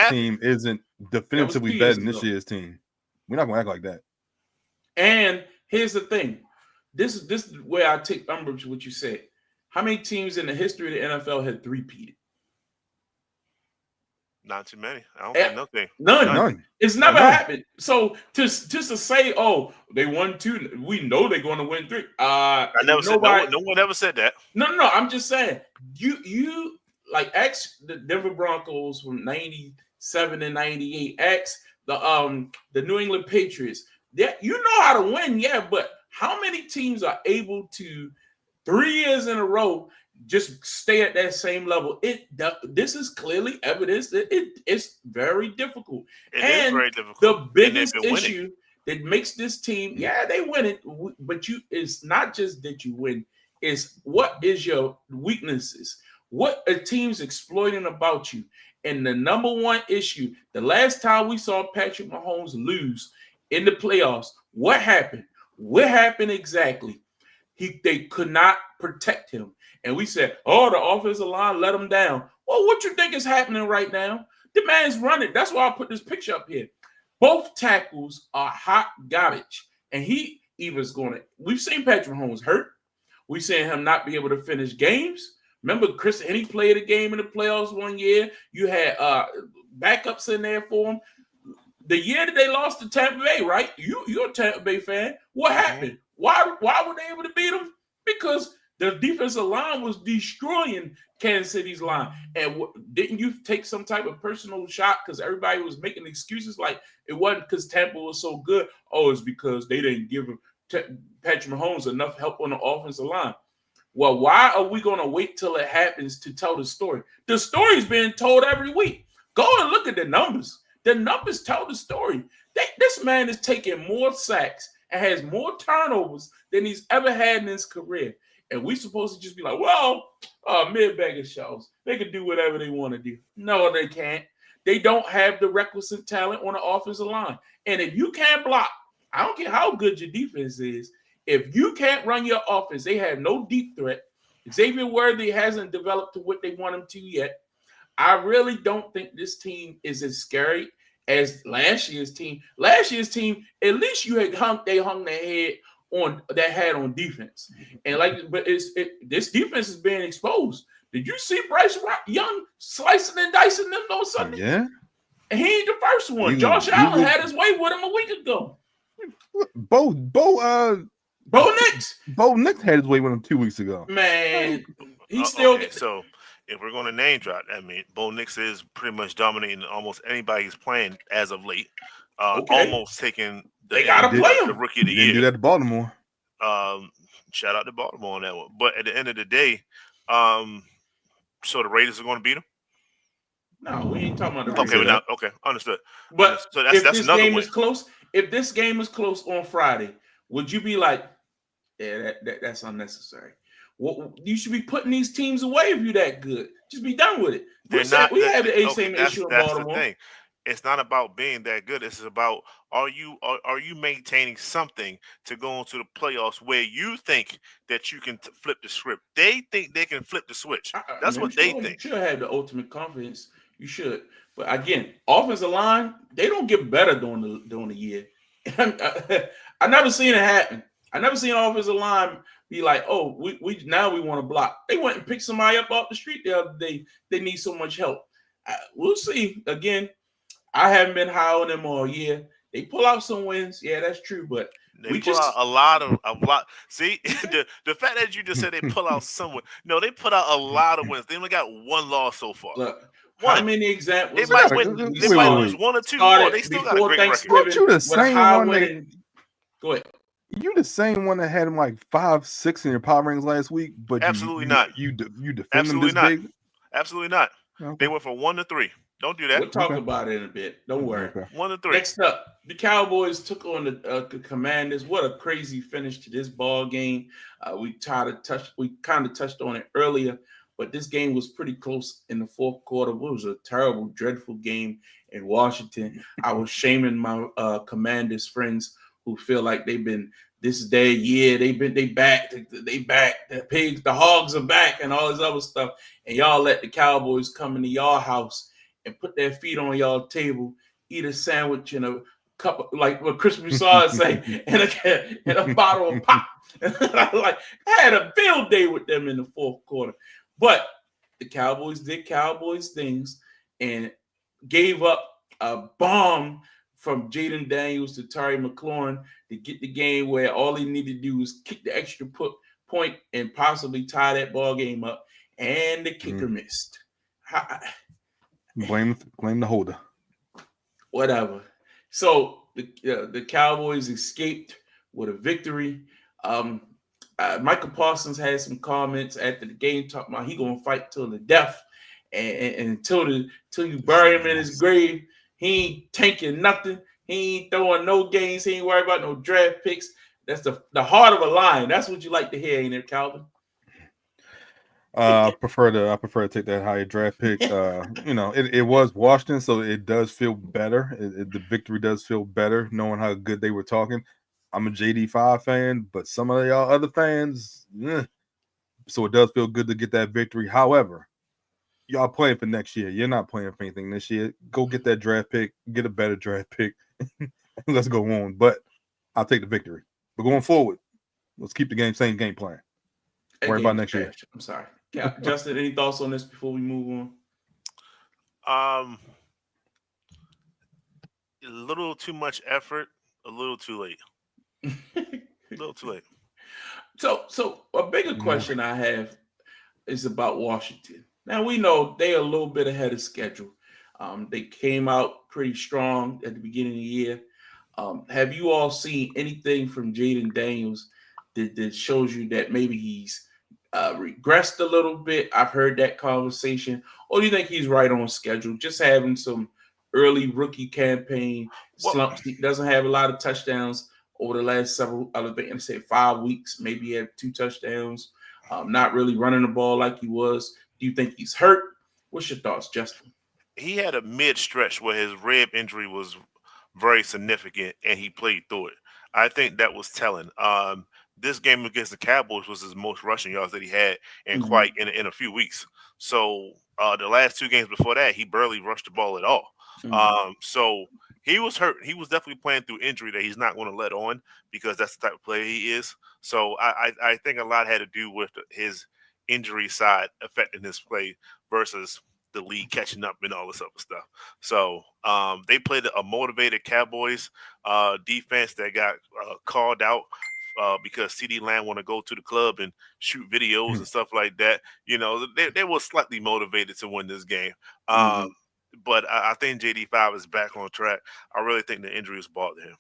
[SPEAKER 2] team isn't definitively better than this year's team. We're not gonna act like that.
[SPEAKER 1] And here's the thing: this is where I take umbrage with what you said. How many teams in the history of the NFL had three-peated?
[SPEAKER 3] Not too many. I don't think nothing.
[SPEAKER 1] None. It's never happened. So just to say, oh, they won 2, we know they're going to win 3.
[SPEAKER 3] I never said no one ever said that.
[SPEAKER 1] No. I'm just saying you like the Denver Broncos from 97 and 98. The New England Patriots. You know how to win, yeah, but how many teams are able to 3 years in a row just stay at that same level? This is clearly evidence that it's very difficult.
[SPEAKER 3] It is very difficult.
[SPEAKER 1] The biggest issue that makes this team, they win it, but it's not just that you win, it's what is your weaknesses, what are teams exploiting about you. And the number one issue, the last time we saw Patrick Mahomes lose in the playoffs, what happened? What happened exactly? They could not protect him. And we said, oh, the offensive line let him down. Well, what you think is happening right now? The man's running. That's why I put this picture up here. Both tackles are hot garbage. And he either's going to – we've seen Patrick Mahomes hurt. We've seen him not be able to finish games. Remember, Chris Henne played a game in the playoffs one year. You had backups in there for him. The year that they lost to Tampa Bay, right? You're a Tampa Bay fan. What happened? Why were they able to beat them? Because the defensive line was destroying Kansas City's line. And didn't you take some type of personal shot because everybody was making excuses like it wasn't because Tampa was so good? Oh, it's because they didn't give Patrick Mahomes enough help on the offensive line. Well, why are we going to wait till it happens to tell the story? The story's being told every week. Go and look at the numbers. The numbers tell the story. This man is taking more sacks and has more turnovers than he's ever had in his career. And we're supposed to just be like, well, mid-bagger shows. They can do whatever they want to do. No, they can't. They don't have the requisite talent on the offensive line. And if you can't block, I don't care how good your defense is, if you can't run your offense, they have no deep threat. Xavier Worthy hasn't developed to what they want him to yet. I really don't think this team is as scary as last year's team. Last year's team, at least they hung their head on that hat on defense. And this defense is being exposed. Did you see Bryce Young slicing and dicing them on Sunday?
[SPEAKER 2] Yeah.
[SPEAKER 1] And he ain't the first one. Josh Allen had his way with him a week ago.
[SPEAKER 2] Bo
[SPEAKER 1] Nix
[SPEAKER 2] had his way with him 2 weeks ago.
[SPEAKER 1] Man, he still
[SPEAKER 3] gets so. If we're going to name drop, I mean, Bo Nix is pretty much dominating almost anybody he's playing as of late. Almost taking
[SPEAKER 1] they got to play him.
[SPEAKER 3] The rookie of the year.
[SPEAKER 2] Didn't do that to Baltimore.
[SPEAKER 3] Shout out to Baltimore on that one. But at the end of the day, so the Raiders are going to beat them?
[SPEAKER 1] No, we ain't talking about the
[SPEAKER 3] Raiders. Okay, understood.
[SPEAKER 1] But
[SPEAKER 3] so that's
[SPEAKER 1] this
[SPEAKER 3] another
[SPEAKER 1] game
[SPEAKER 3] win.
[SPEAKER 1] is close, if this game is close on Friday, would you be like, yeah, that's unnecessary? Well, you should be putting these teams away if you're that good. Just be done with it. We have the same issue in Baltimore.
[SPEAKER 3] The thing. It's not about being that good. It's about are you maintaining something to go into the playoffs where you think that you can flip the script. They think they can flip the switch. That's what they think.
[SPEAKER 1] You should have the ultimate confidence. You should. But again, offensive line, they don't get better during the year. I never seen it happen. I never seen an offensive line be like, oh, we want to block. They went and picked somebody up off the street the other day. They need so much help. We'll see. Again, I haven't been high on them all year. They pull out some wins. Yeah, that's true. But
[SPEAKER 3] they pull out a lot. See, the fact that you just said they pull out some wins. No, they put out a lot of wins. They only got one loss so far.
[SPEAKER 1] Look, how many examples?
[SPEAKER 3] They might lose one or two more. They still got a great record.
[SPEAKER 2] Weren't you the same one
[SPEAKER 1] Go ahead.
[SPEAKER 2] You the same one that had him like 5-6 in your power rankings last week, but
[SPEAKER 3] absolutely not.
[SPEAKER 2] You defend them this big?
[SPEAKER 3] Absolutely not. Okay. They went from 1 to 3. Don't do that.
[SPEAKER 1] We'll talk about it in a bit. Don't worry.
[SPEAKER 2] Okay.
[SPEAKER 3] 1 to 3.
[SPEAKER 1] Next up, the Cowboys took on the Commanders. What a crazy finish to this ball game. We kind of touched on it earlier, but this game was pretty close in the fourth quarter. It was a terrible, dreadful game in Washington. I was shaming my Commanders friends who feel like they've been this is their year. They back. The pigs, the hogs are back, and all this other stuff. And y'all let the Cowboys come into y'all house and put their feet on y'all table, eat a sandwich and a cup of, like what Chris Broussard say, and a bottle of pop. I had a field day with them in the fourth quarter. But the Cowboys did Cowboys things and gave up a bomb from Jaden Daniels to Terry McLaurin to get the game where all he needed to do was kick the extra point and possibly tie that ball game up. And the kicker missed.
[SPEAKER 2] Blame the holder.
[SPEAKER 1] Whatever. So the Cowboys escaped with a victory. Michael Parsons had some comments after the game talking about he gonna fight till the death, and until you bury him in his grave, he ain't tanking nothing. He ain't throwing no games. He ain't worried about no draft picks. That's the heart of a lion. That's what you like to hear, ain't it, Calvin?
[SPEAKER 2] I prefer to take that higher draft pick. It was Washington, so it does feel better. The victory does feel better, knowing how good they were talking. I'm a JD5 fan, but some of y'all other fans, so it does feel good to get that victory. However, y'all playing for next year. You're not playing for anything this year. Go get that draft pick, get a better draft pick. Let's go on. But I'll take the victory. But going forward, let's keep the same game plan. Worry about next year.
[SPEAKER 1] I'm sorry. Yeah, Justin, any thoughts on this before we move
[SPEAKER 3] on? A little too much effort, a little too late. A little too late.
[SPEAKER 1] So a bigger question I have is about Washington. Now we know they are a little bit ahead of schedule. They came out pretty strong at the beginning of the year. Have you all seen anything from Jaden Daniels that shows you that maybe he's regressed a little bit? I've heard that conversation. Or do you think he's right on schedule? Just having some early rookie campaign slumps. He doesn't have a lot of touchdowns over the last several, I think, say 5 weeks. Maybe he had 2 touchdowns. Not really running the ball like he was. Do you think he's hurt? What's your thoughts, Justin?
[SPEAKER 3] He had a mid-stretch where his rib injury was very significant, and he played through it. I think that was telling. This game against the Cowboys was his most rushing yards that he had in a few weeks. So the last 2 games before that, he barely rushed the ball at all. So he was hurt. He was definitely playing through injury that he's not going to let on, because that's the type of player he is. So I think a lot had to do with his injury side affecting his play versus the league catching up and all this other stuff. So they played a motivated Cowboys defense that got called out because CeeDee Lamb want to go to the club and shoot videos and stuff like that. You know, they were slightly motivated to win this game. But I think JD5 is back on track. I really think the injury has bothered him.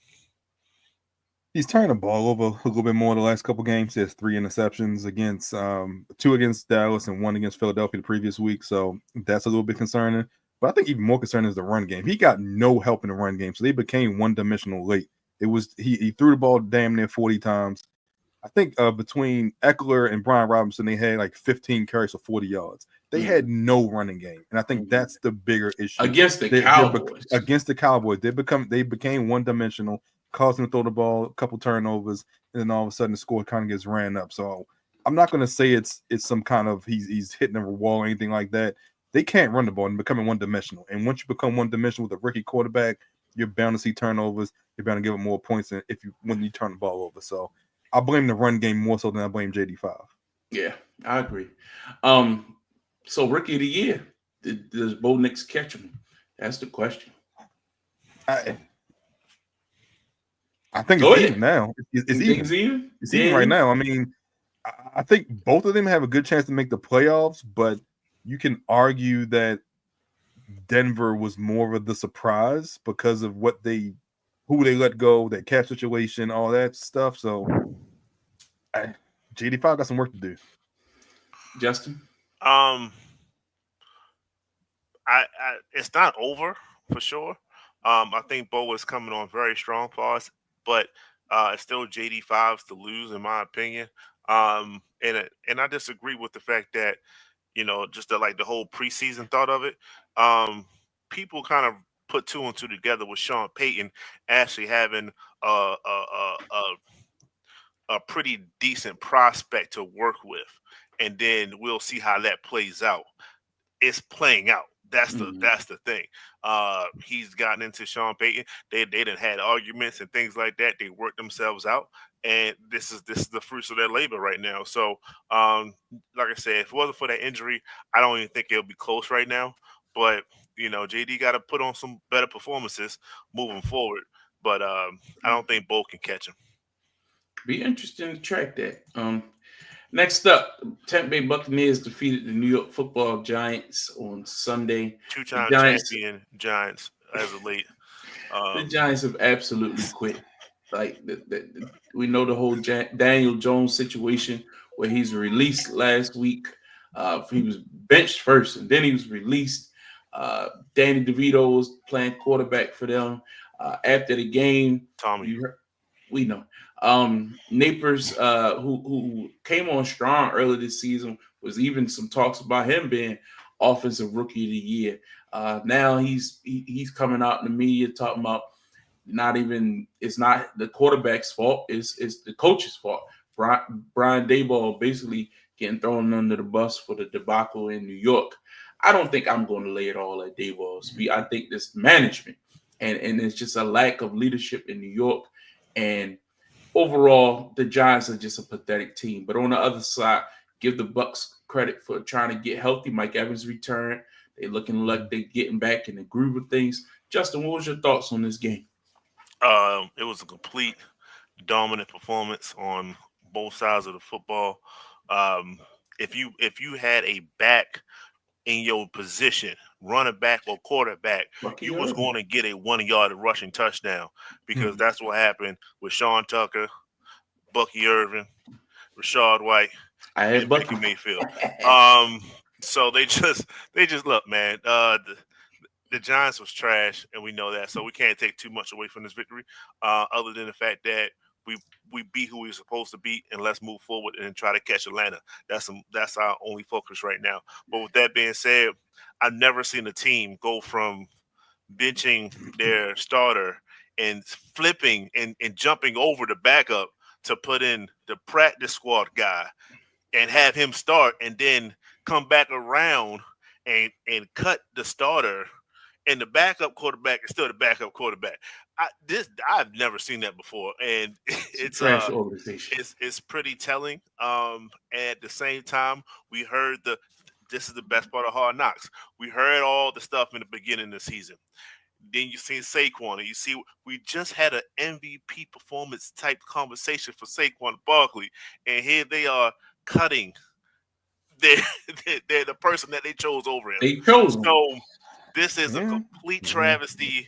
[SPEAKER 2] He's turning the ball over a little bit more the last couple games. He has 3 interceptions against 2 against Dallas and 1 against Philadelphia the previous week. So that's a little bit concerning. But I think even more concerning is the run game. He got no help in the run game, so they became one-dimensional late. It was he threw the ball damn near 40 times. I think between Eckler and Brian Robinson, they had like 15 carries for 40 yards. They had no running game, and I think that's the bigger issue
[SPEAKER 1] against the Cowboys.
[SPEAKER 2] Against the Cowboys, they became one-dimensional, caused them to throw the ball, a couple turnovers, and then all of a sudden the score kind of gets ran up. So I'm not going to say it's some kind of he's hitting a wall or anything like that. They can't run the ball and becoming one-dimensional. And once you become one-dimensional with a rookie quarterback, you're bound to see turnovers. You're bound to give them more points when you turn the ball over. So I blame the run game more so than I blame JD5.
[SPEAKER 1] Yeah, I agree. So rookie of the year, does Bo Nix catch him? That's the question.
[SPEAKER 2] I think it's even now. It's even. It's even right now. I mean, I think both of them have a good chance to make the playoffs, but you can argue that Denver was more of the surprise because of who they let go, that cap situation, all that stuff. So JD5 got some work to do.
[SPEAKER 1] Justin?
[SPEAKER 3] It's not over for sure. I think Bo is coming on very strong for us, but it's still JD5's to lose, in my opinion. And I disagree with the fact that, you know, just the whole preseason thought of it. People kind of put 2 and 2 together with Sean Payton actually having a pretty decent prospect to work with, and then we'll see how that plays out. It's playing out. That's the thing. He's gotten into Sean Payton. They done had arguments and things like that. They worked themselves out, and this is the fruits of their labor right now. So, like I said, if it wasn't for that injury, I don't even think it'll be close right now. But JD got to put on some better performances moving forward. But I don't think Bo can catch him.
[SPEAKER 1] Be interesting to track that. Next up, Tampa Bay Buccaneers defeated the New York Football Giants on Sunday.
[SPEAKER 3] Two-time champion Giants as of late.
[SPEAKER 1] The Giants have absolutely quit. Like we know the whole Daniel Jones situation where he's released last week. He was benched first, and then he was released. Danny DeVito was playing quarterback for them. After the game, we know. Napers, who came on strong early this season, was even some talks about him being offensive rookie of the year. Now he's coming out in the media talking about it's not the quarterback's fault, it's the coach's fault. Brian Daboll basically getting thrown under the bus for the debacle in New York. I don't think I'm going to lay it all at Daboll's feet. I think this management and it's just a lack of leadership in New York. And overall, the Giants are just a pathetic team. But on the other side, give the Bucs credit for trying to get healthy. Mike Evans returned. They're looking like they're getting back in the groove of things. Justin, what was your thoughts on this game?
[SPEAKER 3] It was a complete dominant performance on both sides of the football. If you had a back in your position, running back or quarterback, you was going to get a 1-yard rushing touchdown because that's what happened with Sean Tucker, Bucky Irvin, Rachaad White, and Baker Mayfield. So they just look, man. The Giants was trash, and we know that. So we can't take too much away from this victory, other than the fact that we beat who we were supposed to beat, and let's move forward and try to catch Atlanta. That's our only focus right now. But with that being said, I've never seen a team go from benching their starter and flipping and jumping over the backup to put in the practice squad guy and have him start and then come back around and cut the starter, and the backup quarterback is still the backup quarterback. I've never seen that before, and it's pretty telling. At the same time, we heard this is the best part of Hard Knocks. We heard all the stuff in the beginning of the season. Then you see Saquon, and you see we just had an MVP performance type conversation for Saquon Barkley, and here they are cutting they're the person that they chose over him.
[SPEAKER 1] They chose him.
[SPEAKER 3] So this is a complete travesty.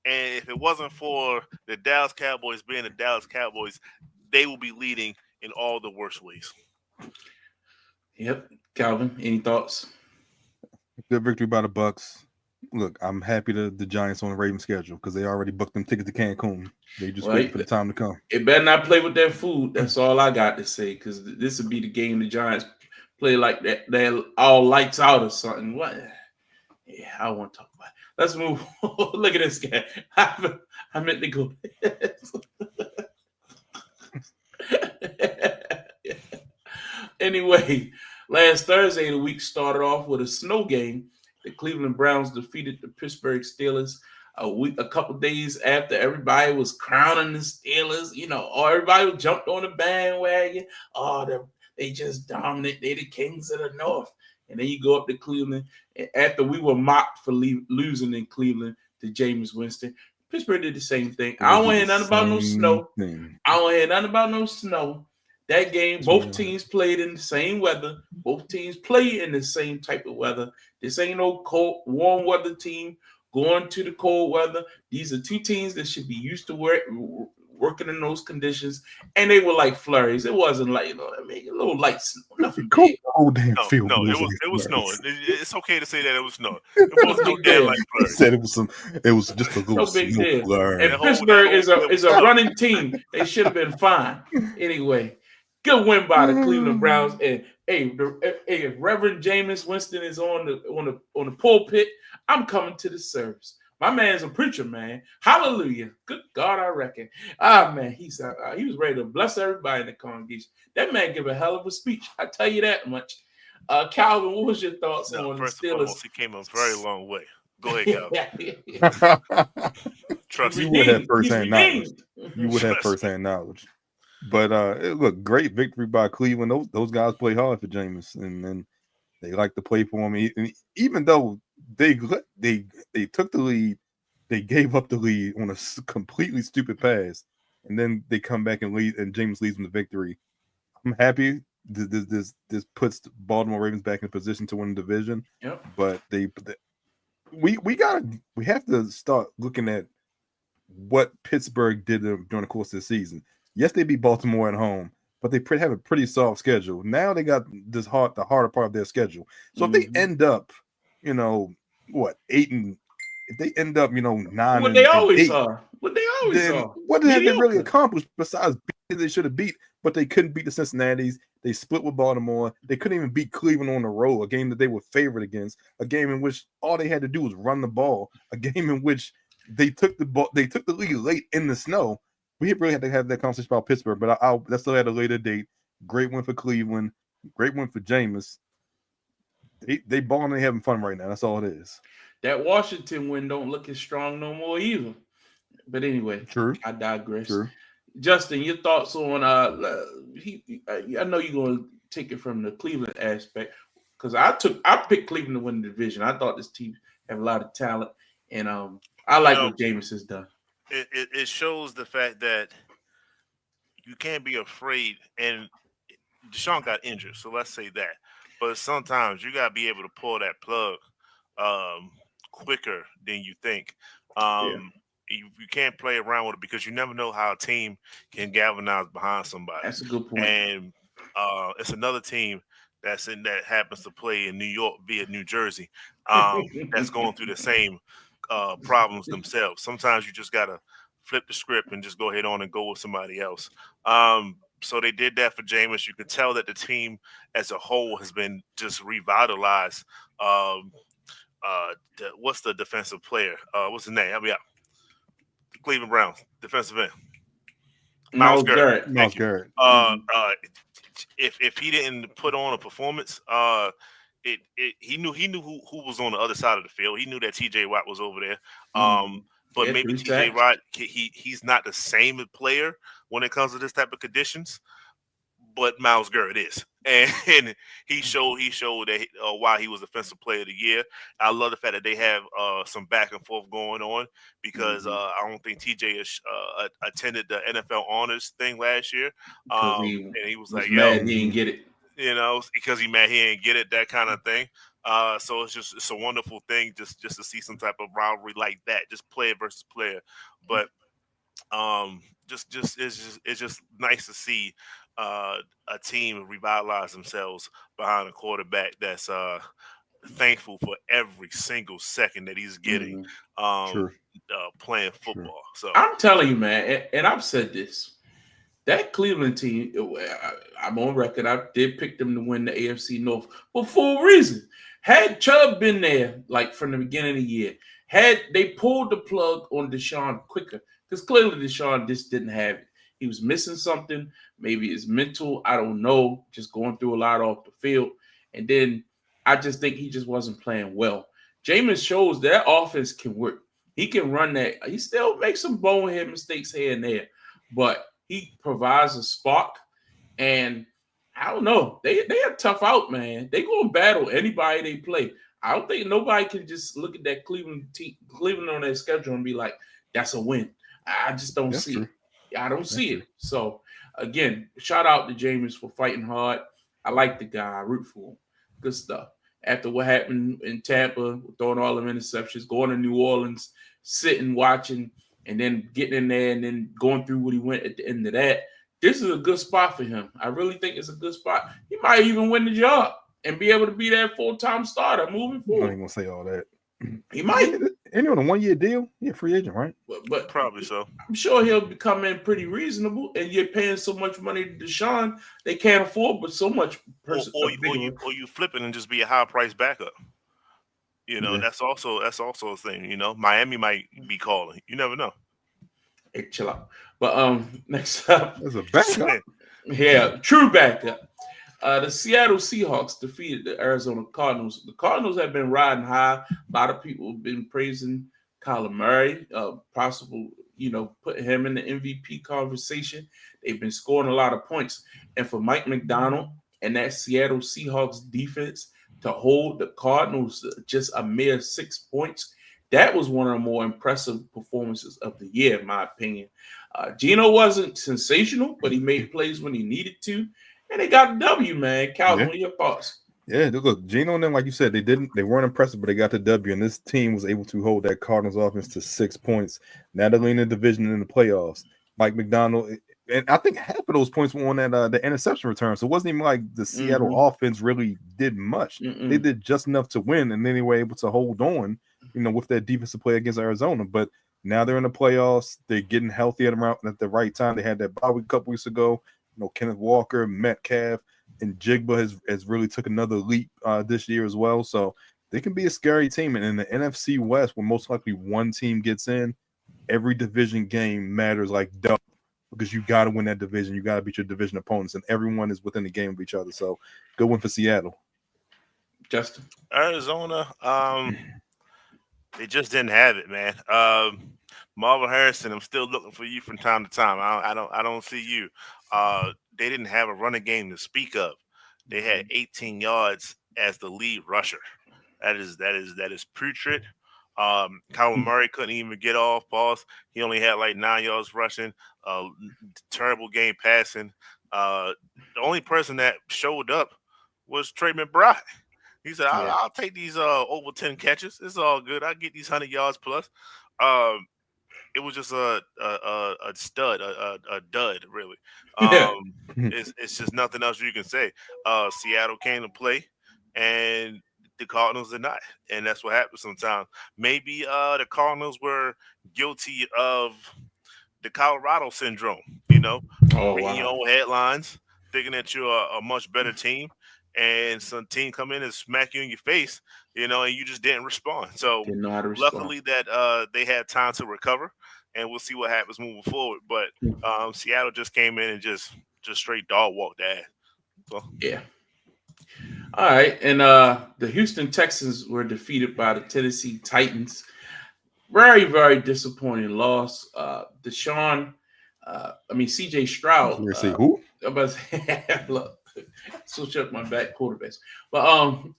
[SPEAKER 3] And if it wasn't for the Dallas Cowboys being the Dallas Cowboys, they will be leading in all the worst ways.
[SPEAKER 1] Yep. Calvin, any thoughts?
[SPEAKER 2] Good victory by the Bucs. Look, I'm happy the Giants on the Ravens schedule because they already booked them tickets to Cancun. They just wait for the time to come.
[SPEAKER 1] It better not play with their food. That's all I got to say, because this would be the game the Giants play like that. They're all lights out or something. What? Yeah, I want to talk about it. Let's move. Look at this guy. I meant to go. Anyway, last Thursday, the week started off with a snow game. The Cleveland Browns defeated the Pittsburgh Steelers a couple days after everybody was crowning the Steelers. Everybody jumped on the bandwagon. They just dominant. They the kings of the North. And then you go up to Cleveland. After we were mocked for losing in Cleveland to Jameis Winston, Pittsburgh did the same thing. I don't want to hear nothing about no snow. I don't want to hear nothing about no snow. That game, both teams played in the same weather. Both teams play in the same type of weather. This ain't no cold, warm weather team going to the cold weather. These are two teams that should be used to working in those conditions, and they were like flurries. It wasn't like a little light snow. Nothing cold.
[SPEAKER 3] It was snowing. It's okay to say that it was snowing. It was no damn like flurries.
[SPEAKER 2] Said it was just a little
[SPEAKER 1] no big deal. And Pittsburgh is a running team. They should have been fine. Anyway, good win by the Cleveland Browns. And if Reverend Jameis Winston is on the pulpit, I'm coming to the service. My man's a preacher, man. Hallelujah. Good God, I reckon. Man, he was ready to bless everybody in the congregation. That man give a hell of a speech. I tell you that much. Calvin, what was your thoughts on the
[SPEAKER 3] first
[SPEAKER 1] Steelers?
[SPEAKER 3] and foremost, he came a very long way. Go ahead, Calvin. Trust
[SPEAKER 2] you would have first-hand knowledge. You would have first-hand knowledge. But look, great victory by Cleveland. Those guys play hard for Jameis, and they like to play for him. And even though they took the lead, they gave up the lead on a completely stupid pass, and then they come back and lead, and Jameis leads them to victory. I'm happy. This puts the Baltimore Ravens back in position to win the division.
[SPEAKER 1] Yep. But
[SPEAKER 2] we have to start looking at what Pittsburgh did during the course of the season. Yes, they beat Baltimore at home, but they have a pretty soft schedule. Now they got the harder part of their schedule. So if they end up, 8 and if they end up, 9
[SPEAKER 1] what they always are. What they always are.
[SPEAKER 2] What have they really accomplished besides beating they should have beat, but they couldn't beat the Cincinnati's. They split with Baltimore. They couldn't even beat Cleveland on the road, a game that they were favored against, a game in which all they had to do was run the ball, a game in which they took the lead late in the snow. We really had to have that conversation about Pittsburgh, but that's still at a later date. Great win for Cleveland. Great win for Jameis. They balling and having fun right now. That's all it is.
[SPEAKER 1] That Washington win don't look as strong no more either. But anyway,
[SPEAKER 2] true.
[SPEAKER 1] I digress.
[SPEAKER 2] True.
[SPEAKER 1] Justin, your thoughts on I know you're going to take it from the Cleveland aspect because I picked Cleveland to win the division. I thought this team have a lot of talent, and I like what Jameis has done.
[SPEAKER 3] It shows the fact that you can't be afraid. And Deshaun got injured, so let's say that. But sometimes you got to be able to pull that plug quicker than you think. You can't play around with it because you never know how a team can galvanize behind somebody.
[SPEAKER 1] That's a good point.
[SPEAKER 3] And it's another team that happens to play in New York via New Jersey that's going through the same problems themselves. Sometimes you just got to flip the script and just go ahead on and go with somebody else. So they did that for Jameis. You can tell that the team as a whole has been just revitalized. What's the defensive player? What's his name? Cleveland Browns defensive end. Myles Garrett.
[SPEAKER 2] Myles Garrett.
[SPEAKER 3] If he didn't put on a performance, he knew who was on the other side of the field. He knew that T.J. Watt was over there. But maybe T.J. Watt, he's not the same player when it comes to this type of conditions. But Myles Garrett is, and he showed that why he was Defensive Player of the Year. I love the fact that they have some back and forth going on because I don't think TJ attended the NFL honors thing last year, and he was like,
[SPEAKER 1] mad he didn't get it,
[SPEAKER 3] because he mad he didn't get it, that kind of thing. So it's a wonderful thing just to see some type of rivalry like that, just player versus player. But it's just nice to see a team revitalize themselves behind a quarterback that's thankful for every single second that he's getting playing football. So
[SPEAKER 1] I'm telling you, man, and I've said this, that Cleveland team, I'm on record, I did pick them to win the AFC North for full reason. Had Chubb been there like from the beginning of the year, had they pulled the plug on Deshaun quicker, because clearly Deshaun just didn't have it. He was missing something. Maybe it's mental. I don't know. Just going through a lot off the field. And then I just think he just wasn't playing well. Jameis shows that offense can work. He can run that. He still makes some bonehead mistakes here and there. But he provides a spark. And I don't know. They are tough out, man. They go and battle anybody they play. I don't think nobody can just look at that Cleveland on their schedule and be like, that's a win. I just don't see it. I don't see it. So, again, shout out to Jameis for fighting hard. I like the guy. I root for him. Good stuff. After what happened in Tampa, throwing all them interceptions, going to New Orleans, sitting, watching, and then getting in there and then going through what he went at the end of that, this is a good spot for him. I really think it's a good spot. He might even win the job and be able to be that full-time starter moving forward.
[SPEAKER 2] I ain't going to say all that.
[SPEAKER 1] He might.
[SPEAKER 2] And on a 1-year deal, he's a free agent, right?
[SPEAKER 3] But probably so.
[SPEAKER 1] I'm sure he'll come in pretty reasonable, and you're paying so much money to Deshaun, they can't afford but so much.
[SPEAKER 3] Or you flip it and just be a high price backup. That's also a thing. Miami might be calling. You never know.
[SPEAKER 1] Hey, chill out. But next up,
[SPEAKER 2] there's a backup.
[SPEAKER 1] Yeah, true backup. The Seattle Seahawks defeated the Arizona Cardinals. The Cardinals have been riding high. A lot of people have been praising Kyler Murray, possible, putting him in the MVP conversation. They've been scoring a lot of points. And for Mike McDonald and that Seattle Seahawks defense to hold the Cardinals just a mere 6 points, that was one of the more impressive performances of the year, in my opinion. Geno wasn't sensational, but he made plays when he needed to. And they got a W, man. Calvin, what are your thoughts?
[SPEAKER 2] Yeah, look, Geno and them, like you said, they weren't impressive, but they got the W. And this team was able to hold that Cardinals offense to 6 points. Now they're leading the division in the playoffs. Mike McDonald, and I think half of those points were on that the interception return. So it wasn't even like the Seattle offense really did much. They did just enough to win, and then they were able to hold on, with that defensive play against Arizona. But now they're in the playoffs. They're getting healthy at the right time. They had that bye week a couple weeks ago. Kenneth Walker, Metcalf, and Jigba has really took another leap this year as well. So they can be a scary team. And in the NFC West, where most likely one team gets in, every division game matters like double, because you got to win that division. You got to beat your division opponents, and everyone is within the game of each other. So good win for Seattle.
[SPEAKER 1] Justin?
[SPEAKER 3] Arizona, they just didn't have it, man. Marvin Harrison, I'm still looking for you from time to time. I don't see you. They didn't have a running game to speak of. They had 18 yards as the lead rusher. That is putrid. Kyler Murray couldn't even get off balls. He only had like 9 yards rushing. Terrible game passing. The only person that showed up was Trey McBride. He said, I'll take these over 10 catches. It's all good. I'll get these 100 yards plus. It was just a stud, a dud, really. It's just nothing else you can say. Seattle came to play, and the Cardinals did not. And that's what happens sometimes. Maybe the Cardinals were guilty of the Colorado syndrome, reading your own headlines, thinking that you're a much better team, and some team come in and smack you in your face, and you just didn't respond. So luckily that they had time to recover, and we'll see what happens moving forward. But Seattle just came in and just straight dog walked that. So.
[SPEAKER 1] Yeah. All right. And the Houston Texans were defeated by the Tennessee Titans. Very, very disappointing loss. CJ Stroud.
[SPEAKER 2] Say who?
[SPEAKER 1] Look. Switch up my back quarterbacks, but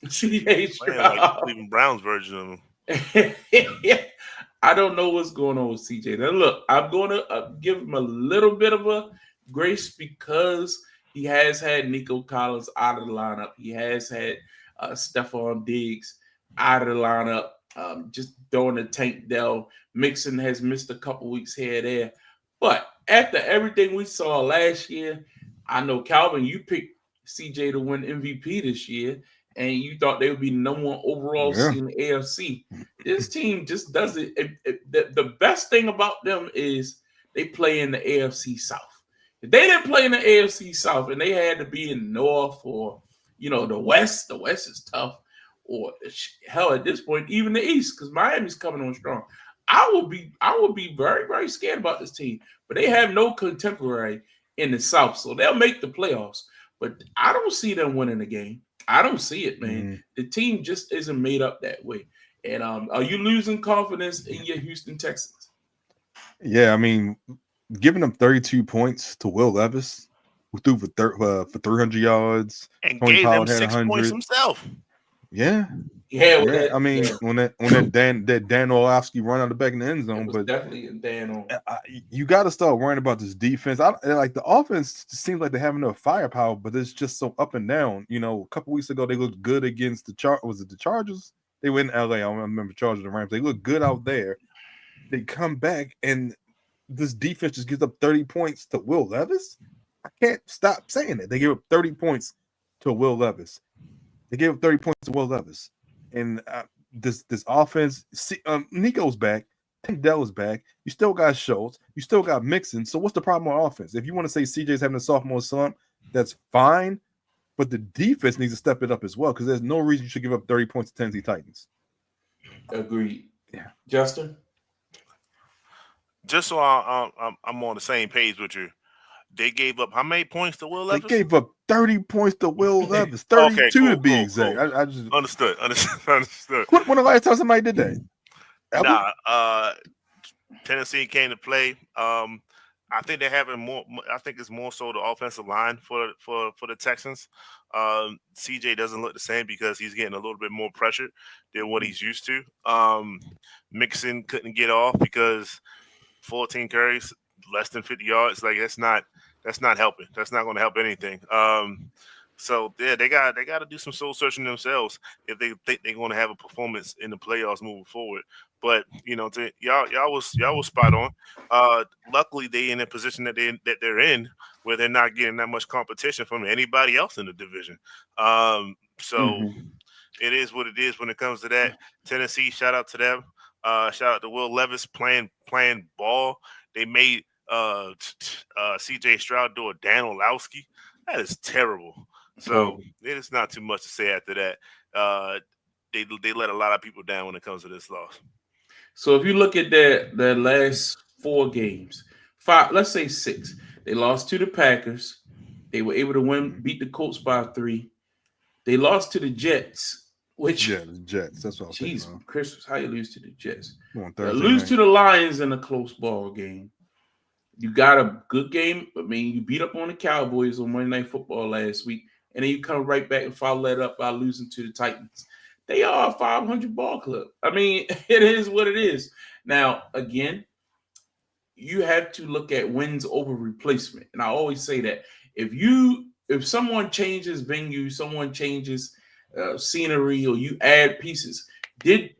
[SPEAKER 1] CJ Stroud,
[SPEAKER 3] like Cleveland Browns version of him.
[SPEAKER 1] I don't know what's going on with CJ. Now look, I'm going to give him a little bit of a grace because he has had Nico Collins out of the lineup. He has had Stephon Diggs out of the lineup. Just throwing the tank Dell. Mixon has missed a couple weeks here and there, but after everything we saw last year, I know Calvin, you picked CJ to win MVP this year, and you thought they would be number one overall seed in the AFC. This team just does it. The best thing about them is they play in the AFC South. If they didn't play in the AFC South and they had to be in the North or the West is tough. Or hell, at this point, even the East, because Miami's coming on strong. I would be very, very scared about this team, but they have no contemporary in the South, so they'll make the playoffs. But I don't see them winning the game. I don't see it, man. The team just isn't made up that way. And are you losing confidence in your Houston Texans?
[SPEAKER 2] Yeah, I mean, giving them 32 points to Will Levis, who threw for 300 yards,
[SPEAKER 3] and Tony gave them 6 points himself.
[SPEAKER 2] Yeah.
[SPEAKER 1] Yeah.
[SPEAKER 2] I mean, when that Dan Orlovsky run out the back in the end zone, but
[SPEAKER 1] definitely Dan.
[SPEAKER 2] You got to start worrying about this defense. Like the offense seems like they have enough firepower, but it's just so up and down. A couple weeks ago they looked good against the Chargers? They were in LA. I don't remember Chargers and Rams. They looked good out there. They come back and this defense just gives up 30 points to Will Levis. I can't stop saying it. They give up 30 points to Will Levis. They gave up 30 points to Will Levis. And this offense, Nico's back. Tank Dell is back. You still got Schultz. You still got Mixon. So what's the problem on offense? If you want to say CJ's having a sophomore slump, that's fine. But the defense needs to step it up as well because there's no reason you should give up 30 points to Tennessee Titans.
[SPEAKER 1] Agreed.
[SPEAKER 2] Yeah.
[SPEAKER 1] Justin?
[SPEAKER 3] Just so I'm on the same page with you, they gave up how many points to Will Levis?
[SPEAKER 2] They gave up 30 points to Will Levis. 32
[SPEAKER 3] okay, cool,
[SPEAKER 2] to be
[SPEAKER 3] cool,
[SPEAKER 2] exact.
[SPEAKER 3] cool.
[SPEAKER 2] I just
[SPEAKER 3] understood.
[SPEAKER 2] When the last time somebody did that?
[SPEAKER 3] Ever? Nah, Tennessee came to play. I think they're having more. I think it's more so the offensive line for the Texans. CJ doesn't look the same because he's getting a little bit more pressure than what he's used to. Mixon couldn't get off because 14 carries, less than 50 yards. Like that's not helping. That's not going to help anything. So yeah, they got to do some soul searching themselves if they think they're going to have a performance in the playoffs moving forward. But y'all was spot on. Luckily, they in a position that they're in where they're not getting that much competition from anybody else in the division. It is what it is when it comes to that. Tennessee, shout out to them. Shout out to Will Levis playing ball. They made C.J. Stroud do a Dan Orlovsky. That is terrible. So it is not too much to say after that. They let a lot of people down when it comes to this loss.
[SPEAKER 1] So if you look at their last 4 games, 5, let's say 6, they lost to the Packers. They were able to beat the Colts by 3. They lost to the Jets, which
[SPEAKER 2] the Jets. That's what I was
[SPEAKER 1] thinking. Christmas, how you lose to the Jets?
[SPEAKER 2] Lose
[SPEAKER 1] to the Lions in a close ball game. You got a good game. I mean, you beat up on the Cowboys on Monday Night Football last week, and then you come right back and follow that up by losing to the Titans. They are a 500 ball club. I mean, it is what it is. Now, again, you have to look at wins over replacement. And I always say that if someone changes venue, someone changes scenery, or you add pieces, did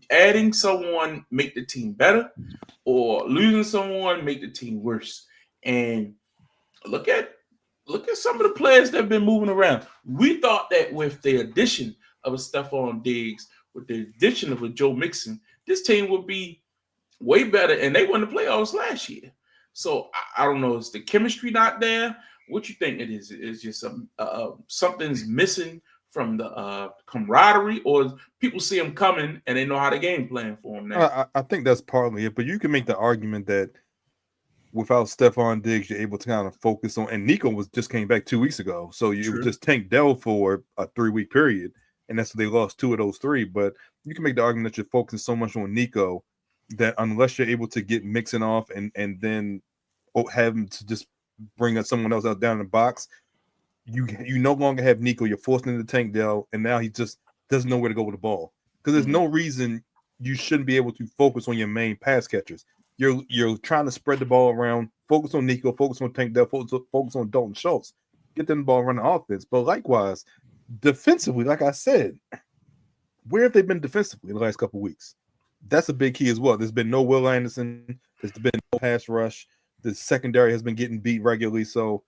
[SPEAKER 1] adding someone make the team better, or losing someone make the team worse? And look at some of the players that have been moving around. We thought that with the addition of a Stephon Diggs, with the addition of a Joe Mixon, this team would be way better, and they won the playoffs last year. So I don't know, is the chemistry not there? What you think it is? It's just something's missing from the camaraderie, or people see them coming and they know how the game plan for them now?
[SPEAKER 2] I think that's partly it, but you can make the argument that without Stephon Diggs, you're able to kind of focus on, and Nico just came back 2 weeks ago, so you just Tank Dell for a 3-week period, and that's what they lost 2 of those 3. But you can make the argument that you're focusing so much on Nico that unless you're able to get Mixon off and then have him to just bring up someone else out down in the box, you no longer have Nico. You're forcing him to Tank Dell, and now he just doesn't know where to go with the ball, because there's no reason you shouldn't be able to focus on your main pass catchers. You're trying to spread the ball around, focus on Nico, focus on Tank Dell, focus on Dalton Schultz, get them the ball around the offense. But likewise, defensively, like I said, where have they been defensively in the last couple of weeks? That's a big key as well. There's been no Will Anderson. There's been no pass rush. The secondary has been getting beat regularly. So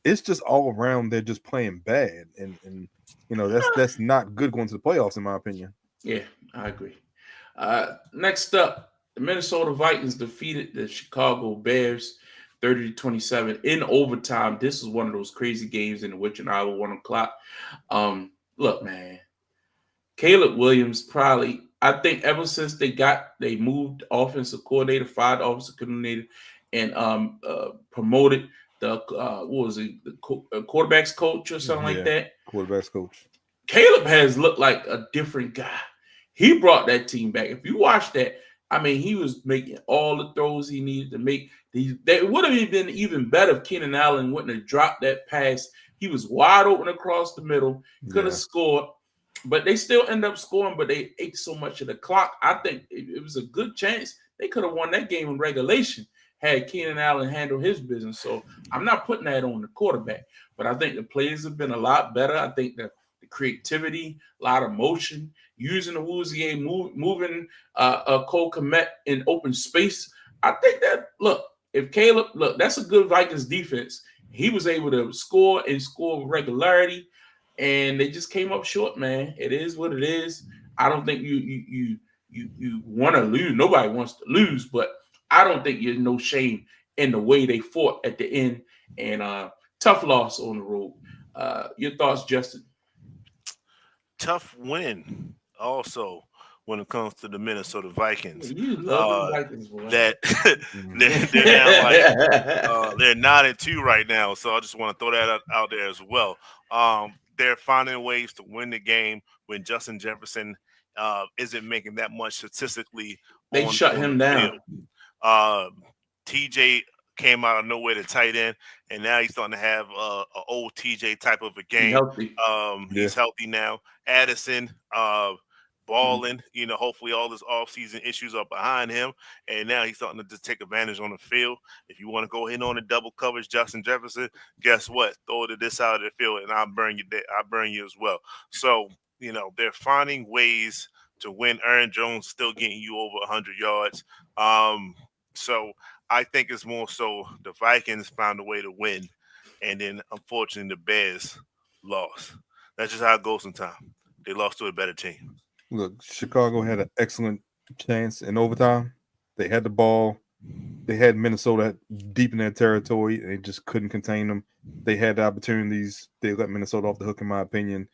[SPEAKER 2] it's just all around. They're just playing bad. And that's not good going to the playoffs, in my opinion.
[SPEAKER 1] Yeah, I agree. Next up, the Minnesota Vikings defeated the Chicago Bears 30-27 in overtime. This is one of those crazy games in the witching hour, 1 o'clock. Look, man, Caleb Williams probably, I think ever since they moved offensive coordinator, fired offensive coordinator, and promoted the quarterbacks coach or something like that.
[SPEAKER 2] Quarterbacks coach.
[SPEAKER 1] Caleb has looked like a different guy. He brought that team back. If you watch that, I mean, he was making all the throws he needed to make. They would have been even better if Keenan Allen wouldn't have dropped that pass. He was wide open across the middle, could have scored, but they still end up scoring, but they ate so much of the clock. I think it was a good chance they could have won that game in regulation had Keenan Allen handled his business. So I'm not putting that on the quarterback, but I think the players have been a lot better. I think the creativity, a lot of motion, using the Woozier, moving Cole Kmet in open space. I think that, that's a good Vikings defense. He was able to score with regularity, and they just came up short, man. It is what it is. I don't think you want to lose. Nobody wants to lose, but I don't think there's no shame in the way they fought at the end, and tough loss on the road. Your thoughts, Justin?
[SPEAKER 3] Tough win also when it comes to the Minnesota Vikings.
[SPEAKER 1] You love the Vikings, boy.
[SPEAKER 3] That they're now like they're 9-2 right now. So I just want to throw that out there as well. They're finding ways to win the game when Justin Jefferson isn't making that much statistically.
[SPEAKER 1] They shut him down.
[SPEAKER 3] TJ came out of nowhere to tight end, and now he's starting to have an old TJ type of a game. He's healthy now. Addison balling, hopefully all his offseason issues are behind him, and now he's starting to just take advantage on the field. If you want to go in on the double coverage, Justin Jefferson, guess what? Throw it to this side of the field, and I'll burn you. I'll burn you as well. So they're finding ways to win. Aaron Jones still getting you over 100 yards. So I think it's more so the Vikings found a way to win, and then unfortunately the Bears lost. That's just how it goes sometimes. They lost to a better team.
[SPEAKER 2] Look, Chicago had an excellent chance in overtime. They had the ball. They had Minnesota deep in their territory, and they just couldn't contain them. They had the opportunities. They let Minnesota off the hook, in my opinion.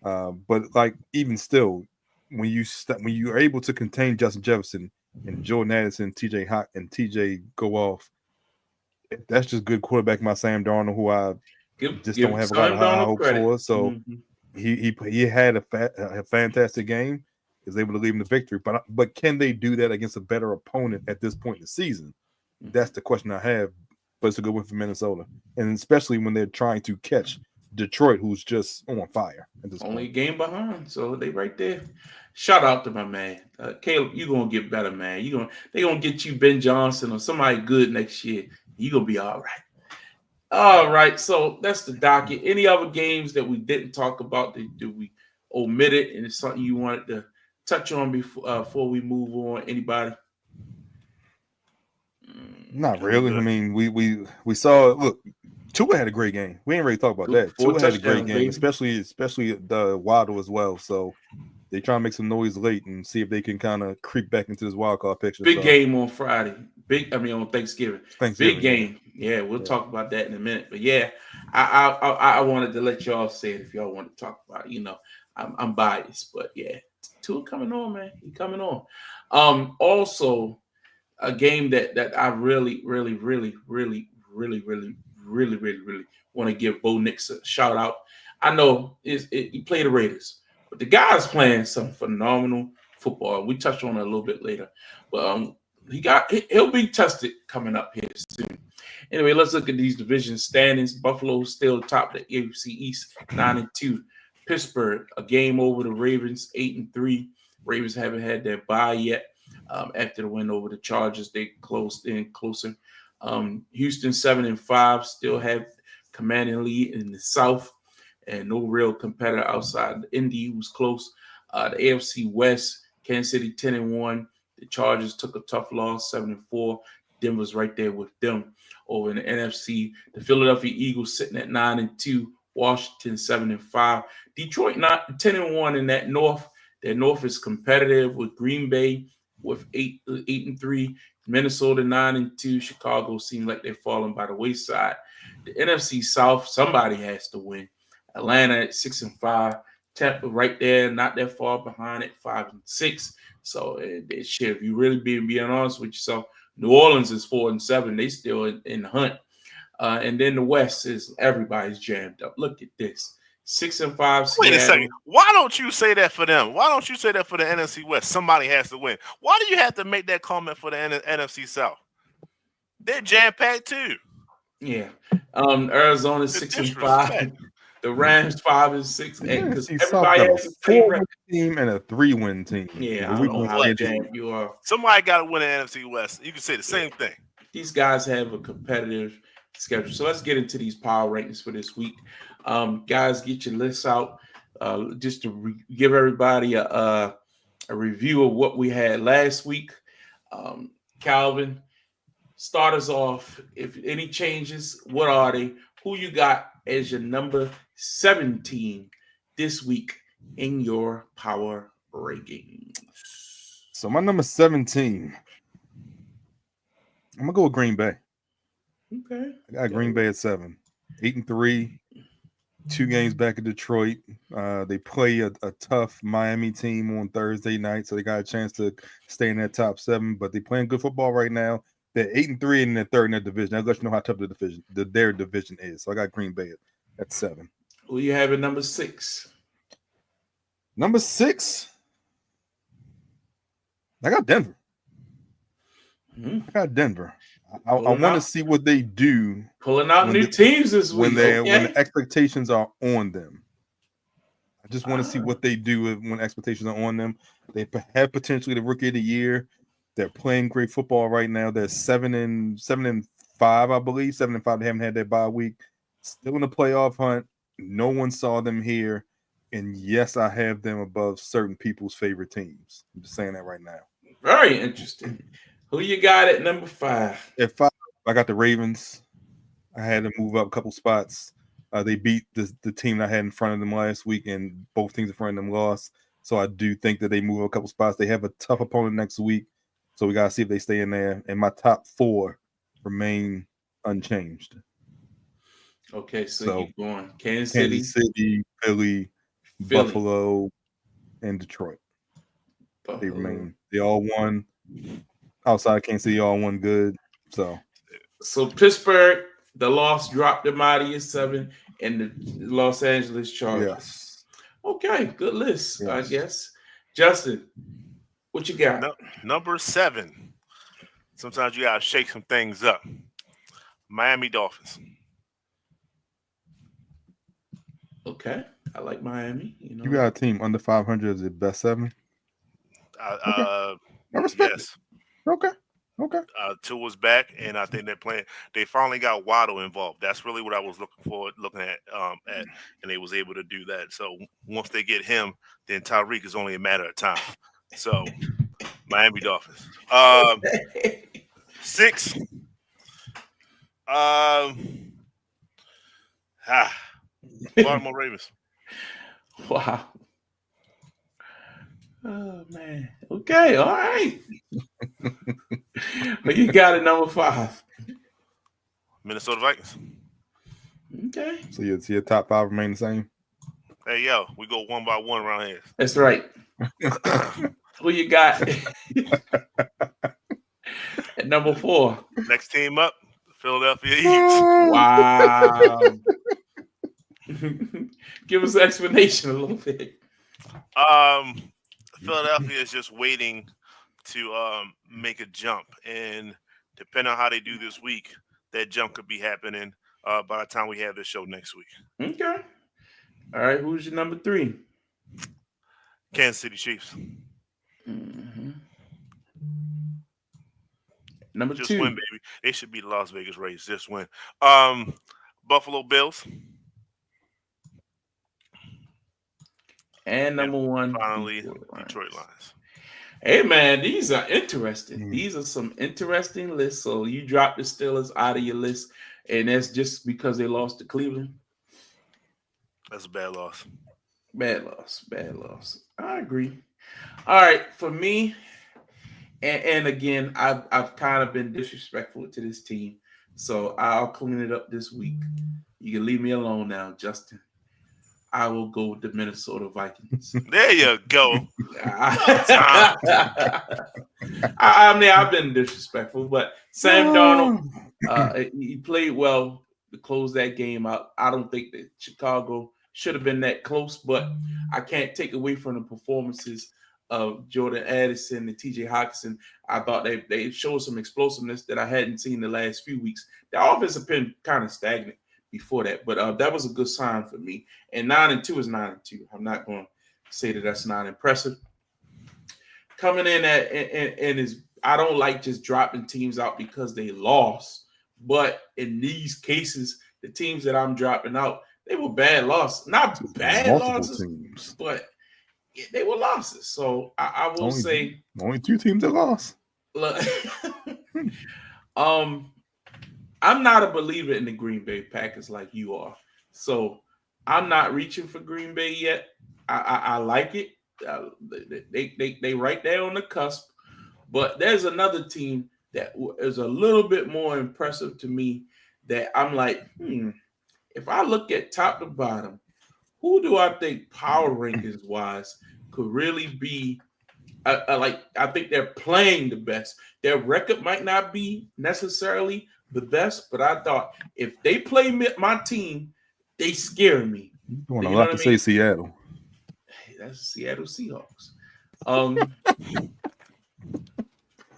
[SPEAKER 2] But even still, when you are able to contain Justin Jefferson and Jordan Addison, TJ Hawk, and TJ go off, that's just good quarterback by Sam Darnold, who I don't have a lot of high hope for. So he had a fantastic game. Is able to lead him to victory, but can they do that against a better opponent at this point in the season? That's the question I have. But it's a good win for Minnesota, and especially when they're trying to catch Detroit, who's just on fire at this
[SPEAKER 1] only
[SPEAKER 2] point.
[SPEAKER 1] game behind, so they right there. Shout out to my man, Caleb. You gonna get better, man. They gonna get you Ben Johnson or somebody good next year. You gonna be all right. All right, so that's the docket. Any other games that we didn't talk about? Did we omit it? And it's something you wanted to touch on before we move on? Anybody?
[SPEAKER 2] Not really. I mean, we saw. Look, Tua had a great game. We ain't really talk about that. Tua had a great game, especially the Waddle as well. So they try to make some noise late and see if they can kind of creep back into this wild card picture.
[SPEAKER 1] Big game on Friday. On Thanksgiving. Big game. Yeah, we'll talk about that in a minute. But yeah, I wanted to let y'all say it if y'all want to talk about it. I'm biased, but yeah. Tua coming on, man. He coming on. Also, a game that I really want to give Bo Nix a shout out. I know he played the Raiders, but the guy's playing some phenomenal football. We touched on it a little bit later, but he'll be tested coming up here soon. Anyway, let's look at these division standings. Buffalo still top the AFC East, 9-2. Pittsburgh, a game over the Ravens, 8-3. Ravens haven't had their bye yet. After the win over the Chargers, they closed in closer. Houston, 7-5, still have commanding lead in the South, and no real competitor outside Indy, who's close. The AFC West, Kansas City, 10-1. The Chargers took a tough loss, 7-4. Denver's right there with them. Over in the NFC, the Philadelphia Eagles sitting at 9-2. Washington 7-5. Detroit 10-1 in that North. That North is competitive with Green Bay with 8-3. Minnesota 9-2. Chicago seems like they're falling by the wayside. The NFC South, somebody has to win. Atlanta at 6-5. Tampa right there, not that far behind at 5-6. So shit, if you really being honest with yourself, New Orleans is 4-7. They still in the hunt. And then the West is everybody's jammed up. Look at this. 6-5.
[SPEAKER 3] Wait a second. Why don't you say that for them? Why don't you say that for the NFC West? Somebody has to win. Why do you have to make that comment for the NFC South? They're jam-packed too.
[SPEAKER 1] Yeah. Arizona 6-5. The Rams 5-6. Because everybody has a
[SPEAKER 2] 4-win team and a 3-win team.
[SPEAKER 1] Yeah, I don't know how jammed you are.
[SPEAKER 3] Somebody got to win the NFC West. You can say the same thing.
[SPEAKER 1] These guys have a competitive schedule. So let's get into these power rankings for this week. Guys, get your lists out just to give everybody a review of what we had last week. Calvin, start us off. If any changes, what are they? Who you got as your number 17 this week in your power rankings?
[SPEAKER 2] So my number 17, I'm gonna go with Green Bay.
[SPEAKER 1] Okay.
[SPEAKER 2] I got Green Bay at 7, 8-3. 2 games back in Detroit. They play a tough Miami team on Thursday night, so they got a chance to stay in that top 7. But they playing good football right now. They're 8-3 and they're third in their division. That lets you know how tough their division is. So I got Green Bay at 7.
[SPEAKER 1] Who you have at number 6?
[SPEAKER 2] Number 6, I got Denver. I got Denver. I want to see what they do.
[SPEAKER 1] Pulling out new teams this week.
[SPEAKER 2] When the expectations are on them. I just want to see what they do when expectations are on them. They have potentially the rookie of the year. They're playing great football right now. They're 7-5, I believe. 7-5. They haven't had their bye week. Still in the playoff hunt. No one saw them here. And yes, I have them above certain people's favorite teams. I'm just saying that right now.
[SPEAKER 1] Very interesting. Who you got at number 5?
[SPEAKER 2] At 5, I got the Ravens. I had to move up a couple spots. They beat the team I had in front of them last week, and both teams in front of them lost. So I do think that they move a couple spots. They have a tough opponent next week, so we got to see if they stay in there. And my top 4 remain unchanged.
[SPEAKER 1] Okay, so keep going. Kansas City,
[SPEAKER 2] Philly, Buffalo, and Detroit. They remain. They all won. Outside Kansas City, all won good. So
[SPEAKER 1] Pittsburgh, the loss dropped them out of your 7, and the Los Angeles Chargers.
[SPEAKER 2] Yes.
[SPEAKER 1] Okay, good list, yes. I guess. Justin, what you got?
[SPEAKER 3] Number 7. Sometimes you gotta shake some things up. Miami Dolphins.
[SPEAKER 1] Okay, I like Miami.
[SPEAKER 2] You got a team under 500 as the best 7.
[SPEAKER 3] I respect. Yes.
[SPEAKER 2] Okay.
[SPEAKER 3] Tua's back, and I think they finally got Waddle involved. That's really what I was looking at, and they was able to do that. So once they get him, then Tyreek is only a matter of time. So Miami Dolphins. 6. Baltimore Ravens.
[SPEAKER 1] Wow. Oh man. Okay. All right. But you got it, number 5.
[SPEAKER 3] Minnesota Vikings.
[SPEAKER 1] Okay.
[SPEAKER 2] So your top 5 remain the same.
[SPEAKER 3] Hey yo, we go one by one around here.
[SPEAKER 1] That's right. Who you got at number 4?
[SPEAKER 3] Next team up, Philadelphia Eagles.
[SPEAKER 1] Wow. Give us an explanation a little bit.
[SPEAKER 3] Philadelphia is just waiting to make a jump, and depending on how they do this week, that jump could be happening by the time we have this show next week.
[SPEAKER 1] Okay. All right. Who's your number 3?
[SPEAKER 3] Kansas City Chiefs.
[SPEAKER 1] Mm-hmm. Number
[SPEAKER 3] just
[SPEAKER 1] 2.
[SPEAKER 3] Win, baby. They should be the Las Vegas Raiders. Just win. Buffalo Bills.
[SPEAKER 1] And number 1,
[SPEAKER 3] finally, Detroit Lions.
[SPEAKER 1] Hey man, these are interesting.
[SPEAKER 2] Mm.
[SPEAKER 1] These are some interesting lists. So you dropped the Steelers out of your list, and that's just because they lost to Cleveland.
[SPEAKER 3] That's a bad loss.
[SPEAKER 1] Bad loss. I agree. All right, for me, and again, I've kind of been disrespectful to this team, so I'll clean it up this week. You can leave me alone now, Justin. I will go with the Minnesota Vikings.
[SPEAKER 3] There you go.
[SPEAKER 1] I mean, I've been disrespectful, but Sam Darnold, he played well to close that game out. I don't think that Chicago should have been that close, but I can't take away from the performances of Jordan Addison and TJ Hockenson. I thought they showed some explosiveness that I hadn't seen the last few weeks. The offense has been kind of stagnant before that, but that was a good sign for me. And 9-2 is 9-2. I'm not going to say that that's not impressive. Coming in and is I don't like just dropping teams out because they lost, but in these cases, the teams that I'm dropping out, they were bad losses, not bad losses, teams. But they were losses. So I will say
[SPEAKER 2] only 2 teams that lost.
[SPEAKER 1] Look, I'm not a believer in the Green Bay Packers like you are. So I'm not reaching for Green Bay yet. I like it. They right there on the cusp. But there's another team that is a little bit more impressive to me that I'm like, if I look at top to bottom, who do I think power rankings wise could really be like? I think they're playing the best. Their record might not be necessarily the best, but I thought if they play my team, they scare me.
[SPEAKER 2] You want a lot to say Seattle.
[SPEAKER 1] Hey, that's Seattle Seahawks.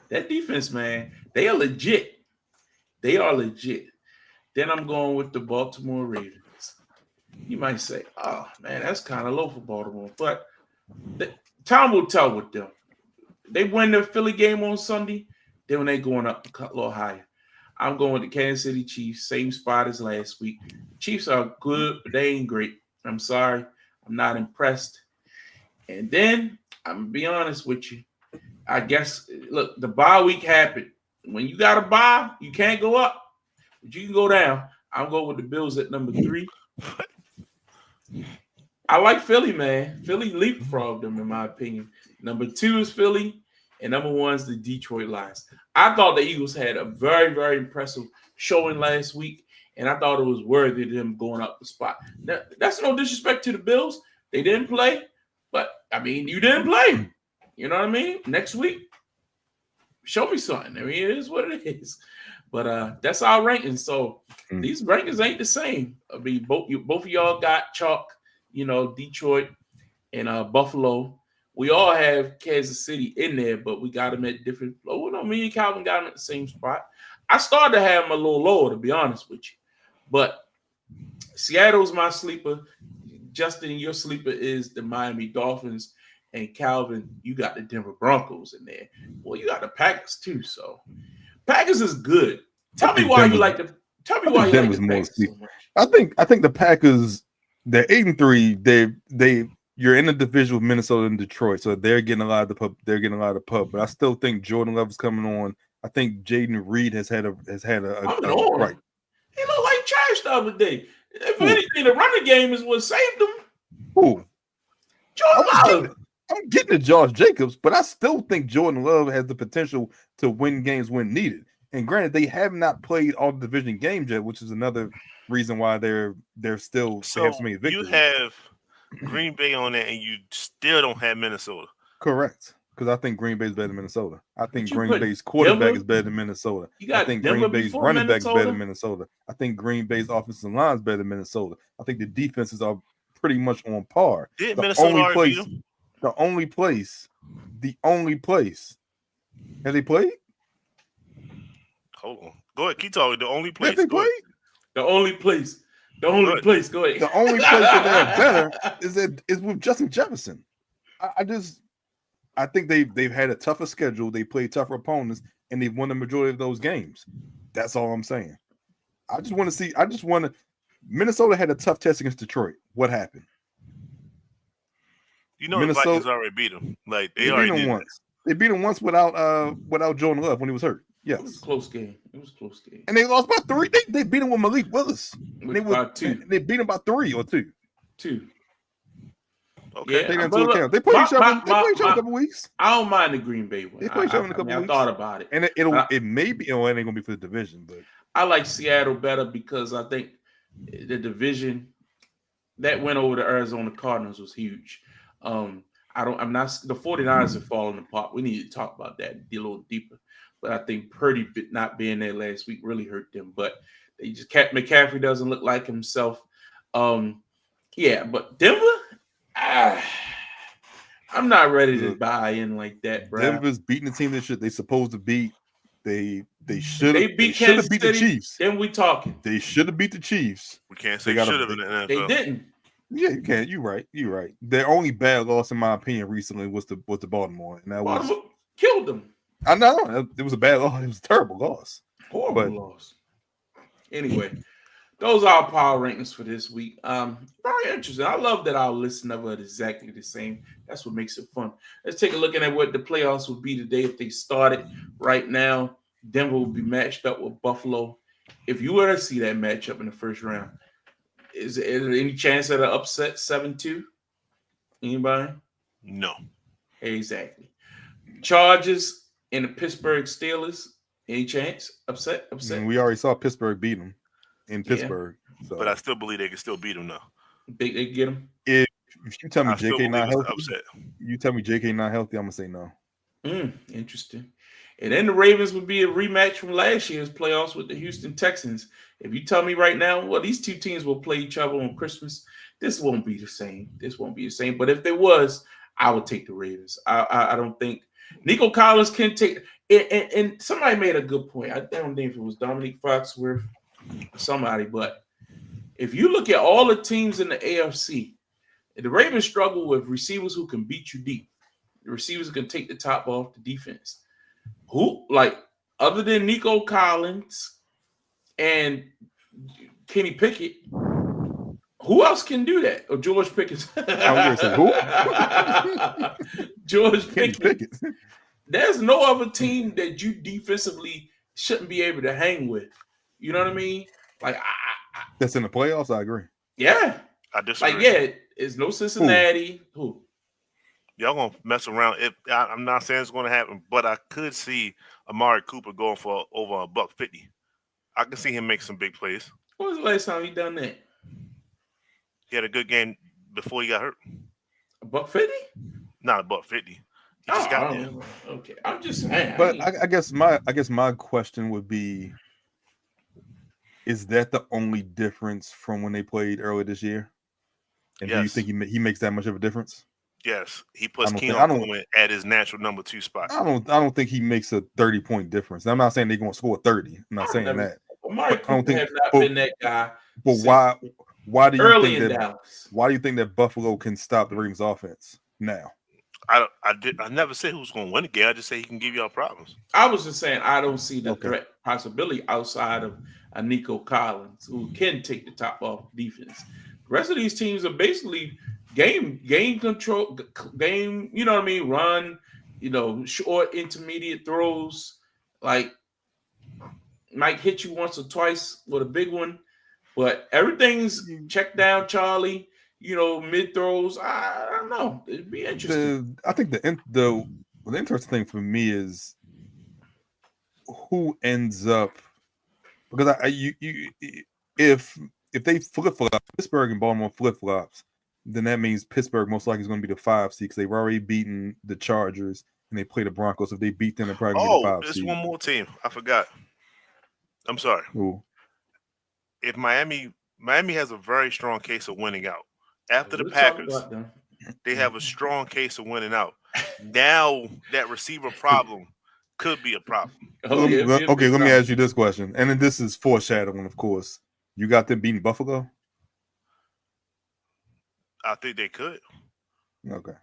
[SPEAKER 1] That defense, man, they are legit. They are legit. Then I'm going with the Baltimore Ravens. You might say, oh, man, that's kind of low for Baltimore. But time will tell with them. They win the Philly game on Sunday, then when they going up a little higher. I'm going with the Kansas City Chiefs, same spot as last week. Chiefs are good, but they ain't great. I'm sorry. I'm not impressed. And then, I'm going to be honest with you. I guess, look, the bye week happened. When you got a bye, you can't go up, but you can go down. I'm going with the Bills at number 3. I like Philly, man. Philly leapfrogged them, in my opinion. Number 2 is Philly, and number 1 is the Detroit Lions. I thought the Eagles had a very, very impressive showing last week, and I thought it was worthy of them going up the spot. Now, that's no disrespect to the Bills. They didn't play, but, I mean, you didn't play. You know what I mean? Next week, show me something. I mean, it is what it is. But that's our rankings. So these rankings ain't the same. I mean, both of y'all got chalk, Detroit and Buffalo. We all have Kansas City in there, but we got them at different. Oh, no, me and Calvin got them at the same spot. I started to have them a little lower, to be honest with you. But Seattle's my sleeper. Justin, your sleeper is the Miami Dolphins. And Calvin, you got the Denver Broncos in there. Well, you got the Packers too. So Packers is good. Tell me why you like the Packers so much.
[SPEAKER 2] I think the Packers, they're 8-3. You're in the division with Minnesota and Detroit, so they're getting a lot of the pub. But I still think Jordan Love is coming on. I think Jaden Reed has had a right.
[SPEAKER 1] He looked like trash the other day. If anything, the running game is what saved him.
[SPEAKER 2] Who?
[SPEAKER 1] Jordan Love.
[SPEAKER 2] I'm getting to Josh Jacobs, but I still think Jordan Love has the potential to win games when needed. And granted, they have not played all the division games yet, which is another reason why they're still they have so many victories.
[SPEAKER 3] You have Green Bay on there, and you still don't have Minnesota.
[SPEAKER 2] Correct, because I think Green Bay is better than Minnesota. I think Green Bay's quarterback is better than Minnesota. I think Green Bay's running back is better than Minnesota. I think Green Bay's offensive line is better than Minnesota. I think the defenses are pretty much on par.
[SPEAKER 3] Did Minnesota already beat them?
[SPEAKER 2] The only place. Have they played?
[SPEAKER 3] Hold on. Go ahead. Keep talking. The only place.
[SPEAKER 2] Have they played?
[SPEAKER 1] The only place. Go ahead.
[SPEAKER 2] The only place that they're better is with Justin Jefferson. I think they've had a tougher schedule. They played tougher opponents, and they've won the majority of those games. That's all I'm saying. Minnesota had a tough test against Detroit. What happened?
[SPEAKER 3] Minnesota, the Vikings already beat them. Like they already
[SPEAKER 2] beat them once. They beat them once without Jordan Love when he was hurt. Yes,
[SPEAKER 1] it was a close game.
[SPEAKER 2] And they lost by 3. They beat him with Malik Willis.
[SPEAKER 1] By 2.
[SPEAKER 2] They beat him by 3 or 2.
[SPEAKER 1] 2.
[SPEAKER 3] Okay.
[SPEAKER 2] Take that into account. They played each other a couple weeks.
[SPEAKER 1] I don't mind the Green Bay one.
[SPEAKER 2] They played each other in a couple weeks.
[SPEAKER 1] I thought about it.
[SPEAKER 2] And it may be, it ain't gonna be for the division, but
[SPEAKER 1] I like Seattle better because I think the division that went over the Arizona Cardinals was huge. The 49ers are falling apart. We need to talk about that a little deeper. But I think Purdy not being there last week really hurt them. But McCaffrey doesn't look like himself. But Denver, I'm not ready to buy in like that, bro.
[SPEAKER 2] Denver's beating the team they supposed to beat. They should have beat the Chiefs.
[SPEAKER 1] Then we talking.
[SPEAKER 2] They should have beat the Chiefs.
[SPEAKER 3] We can't say should have in the NFL.
[SPEAKER 1] They didn't.
[SPEAKER 2] Yeah, you can. You're right. Their only bad loss, in my opinion, recently was the Baltimore, and that
[SPEAKER 1] Baltimore killed them.
[SPEAKER 2] I know it was a bad loss. It was a terrible loss.
[SPEAKER 1] Horrible loss. Anyway, those are our power rankings for this week. Very interesting. I love that our list never is exactly the same. That's what makes it fun. Let's take a look at what the playoffs would be today if they started right now. Denver will be matched up with Buffalo. If you were to see that matchup in the first round, is there any chance that an upset 7-2? Anybody?
[SPEAKER 3] No.
[SPEAKER 1] Exactly. Chargers and the Pittsburgh Steelers. Any chance? Upset?
[SPEAKER 2] We already saw Pittsburgh beat them in Pittsburgh. So,
[SPEAKER 3] but I still believe they can still beat them, though.
[SPEAKER 1] They get them.
[SPEAKER 2] If you tell me JK not healthy,
[SPEAKER 3] upset.
[SPEAKER 2] You tell me JK not healthy, I'm gonna say no.
[SPEAKER 1] Interesting. And then the Ravens would be a rematch from last year's playoffs with the Houston Texans. If you tell me right now, well, these two teams will play each other on Christmas, this won't be the same. But if there was, I would take the Ravens. I don't think Nico Collins can take. And somebody made a good point. I don't think if it was Dominique Foxworth or somebody, but if you look at all the teams in the AFC, the Ravens struggle with receivers who can beat you deep. The receivers can take the top off the defense. Who, like, other than Nico Collins and Kenny Pickett, who else can do that? Or George Pickens?
[SPEAKER 2] I was gonna say who?
[SPEAKER 1] George Pickens. There's no other team that you defensively shouldn't be able to hang with. You know what I mean? Like,
[SPEAKER 2] that's in the playoffs. I agree.
[SPEAKER 1] Yeah,
[SPEAKER 3] I disagree.
[SPEAKER 1] Like, yeah, it's no Cincinnati. Who?
[SPEAKER 3] Y'all gonna mess around. I'm not saying it's gonna happen, but I could see Amari Cooper going for over $150. I can see him make some big plays.
[SPEAKER 1] When was the last time he done that?
[SPEAKER 3] He had a good game before he got hurt.
[SPEAKER 1] $150?
[SPEAKER 3] Not $150. He just got there.
[SPEAKER 1] Okay, I'm just saying.
[SPEAKER 2] But I guess my question would be: is that the only difference from when they played earlier this year? And do you think he makes that much of a difference?
[SPEAKER 3] Yes, he puts Keenan Coleman at his natural number 2 spot.
[SPEAKER 2] I don't think he makes a 30-point difference. I'm not saying they're going to score 30. I'm not saying that.
[SPEAKER 1] Amari Cooper has not been that guy.
[SPEAKER 2] But why do you think that Buffalo can stop the Ravens offense now?
[SPEAKER 3] I never said who's going to win the game. I just say he can give y'all problems.
[SPEAKER 1] I was just saying I don't see the threat possibility outside of a Nico Collins who can take the top off defense. The rest of these teams are basically game control, game, you know what I mean? Run, short, intermediate throws. Like, might hit you once or twice with a big one, but everything's check down, Charlie. Mid throws. I don't know. It'd be interesting.
[SPEAKER 2] I think the interesting thing for me is who ends up, because if they flip flop, Pittsburgh and Baltimore flip flops, then that means Pittsburgh most likely is going to be the 5 seed because they've already beaten the Chargers and they play the Broncos. If they beat them, they're probably going to be the 5 seed.
[SPEAKER 3] There's one more team. I forgot. I'm sorry.
[SPEAKER 2] Ooh.
[SPEAKER 3] If Miami has a very strong case of winning out. After the Packers, they have a strong case of winning out. Now that receiver problem could be a problem.
[SPEAKER 2] Okay, let me ask you this question. And then this is foreshadowing, of course. You got them beating Buffalo?
[SPEAKER 3] I think they could.
[SPEAKER 2] Okay.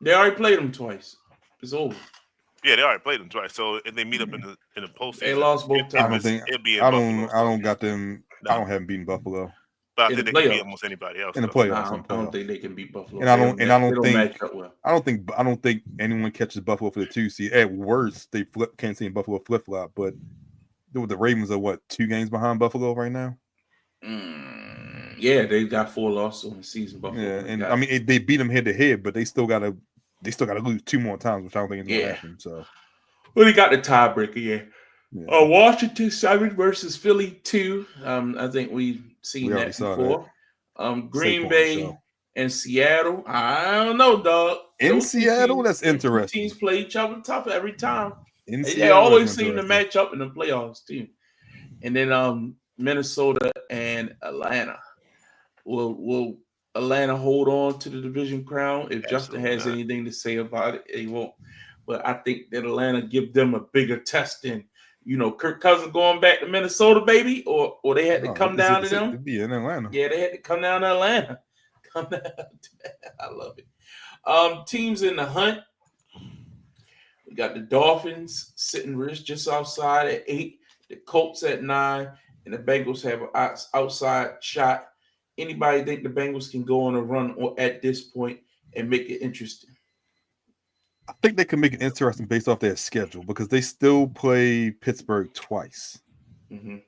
[SPEAKER 1] They already played them twice. It's over.
[SPEAKER 3] Yeah, they already played them twice. So if they meet up in the postseason,
[SPEAKER 1] they lost both times.
[SPEAKER 2] I don't got them. No. I don't have them beating Buffalo.
[SPEAKER 3] But I think they can beat almost anybody else
[SPEAKER 2] in the playoffs.
[SPEAKER 1] I don't think they can beat Buffalo.
[SPEAKER 2] And I don't think anyone catches Buffalo for the 2 seed. At worst, they can't see Buffalo flip flop. But the Ravens are 2 games behind Buffalo right now.
[SPEAKER 1] Yeah, they got 4 losses on the season. Buffalo.
[SPEAKER 2] Yeah, and I mean they beat them head to head, but they still got to lose 2 more times, which I don't think is going to happen. So,
[SPEAKER 1] well, they got the tiebreaker. Yeah. Washington 7 versus Philly 2. I think we've seen that before. Green Bay and Seattle. I don't know, dog.
[SPEAKER 2] In Seattle, that's interesting.
[SPEAKER 1] Teams play each other tough every time. They always seem to match up in the playoffs too. And then Minnesota and Atlanta. Will Atlanta hold on to the division crown? If Justin has anything to say about it, he won't. But I think that Atlanta give them a bigger test than Kirk Cousins going back to Minnesota, baby, or they had to come down to them.
[SPEAKER 2] It'd be in Atlanta.
[SPEAKER 1] Yeah, they had to come down to Atlanta. I love it. Teams in the hunt. We got the Dolphins sitting just outside at 8, the Colts at 9, and the Bengals have an outside shot. Anybody think the Bengals can go on a run at this point and make it interesting?
[SPEAKER 2] I think they can make it interesting based off their schedule because they still play Pittsburgh twice. Mm-hmm.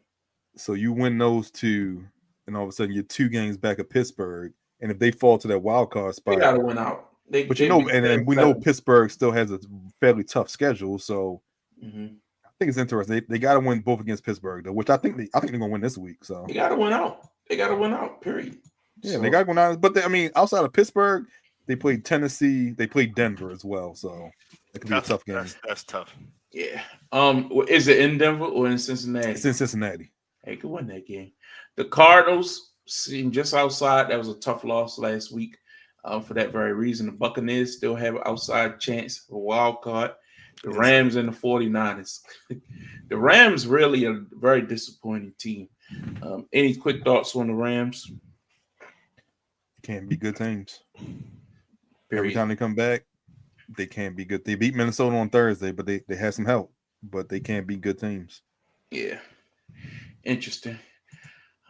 [SPEAKER 2] So you win those 2, and all of a sudden you're 2 games back at Pittsburgh. And if they fall to that wild card spot,
[SPEAKER 1] they got to win out. And
[SPEAKER 2] we know Pittsburgh still has a fairly tough schedule. So I think it's interesting. They got to win both against Pittsburgh, though, which I think they're going to win this week. So
[SPEAKER 1] they got to win out. They got to win out. Period.
[SPEAKER 2] Yeah, they got to win out. But outside of Pittsburgh, they played Tennessee. They played Denver as well. So it could be a tough game.
[SPEAKER 3] That's tough.
[SPEAKER 1] Yeah. Is it in Denver or in Cincinnati?
[SPEAKER 2] It's in Cincinnati.
[SPEAKER 1] They could win that game. The Cardinals seem just outside. That was a tough loss last week. For that very reason, the Buccaneers still have an outside chance of a wild card. The Rams and the 49ers. The Rams really are a very disappointing team. Any quick thoughts on the Rams?
[SPEAKER 2] Can't be good teams.
[SPEAKER 1] Period.
[SPEAKER 2] Every time they come back, they can't be good. They beat Minnesota on Thursday, but they had some help. But they can't be good teams.
[SPEAKER 1] Yeah. Interesting.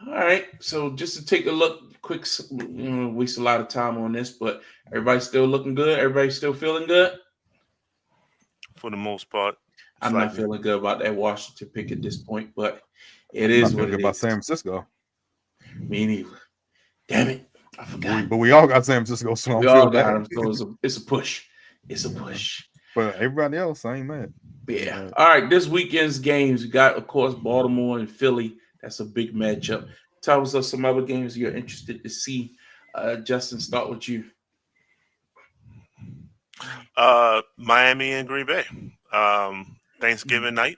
[SPEAKER 1] All right. So just to take a look, quick, waste a lot of time on this, but everybody's still looking good. Everybody's still feeling good.
[SPEAKER 3] For the most part.
[SPEAKER 1] I'm not feeling good about that Washington pick at this point, but it is what it is.
[SPEAKER 2] About San Francisco.
[SPEAKER 1] Me neither. Damn it. I forgot.
[SPEAKER 2] But we all got San Francisco, so
[SPEAKER 1] we all got them. So it's a push. It's a push.
[SPEAKER 2] But everybody else, I ain't mad.
[SPEAKER 1] Yeah. All right. This weekend's games, we got, of course, Baltimore and Philly. That's a big matchup. Tell us some other games you're interested to see. Justin, start with you.
[SPEAKER 3] Miami and Green Bay. Thanksgiving night.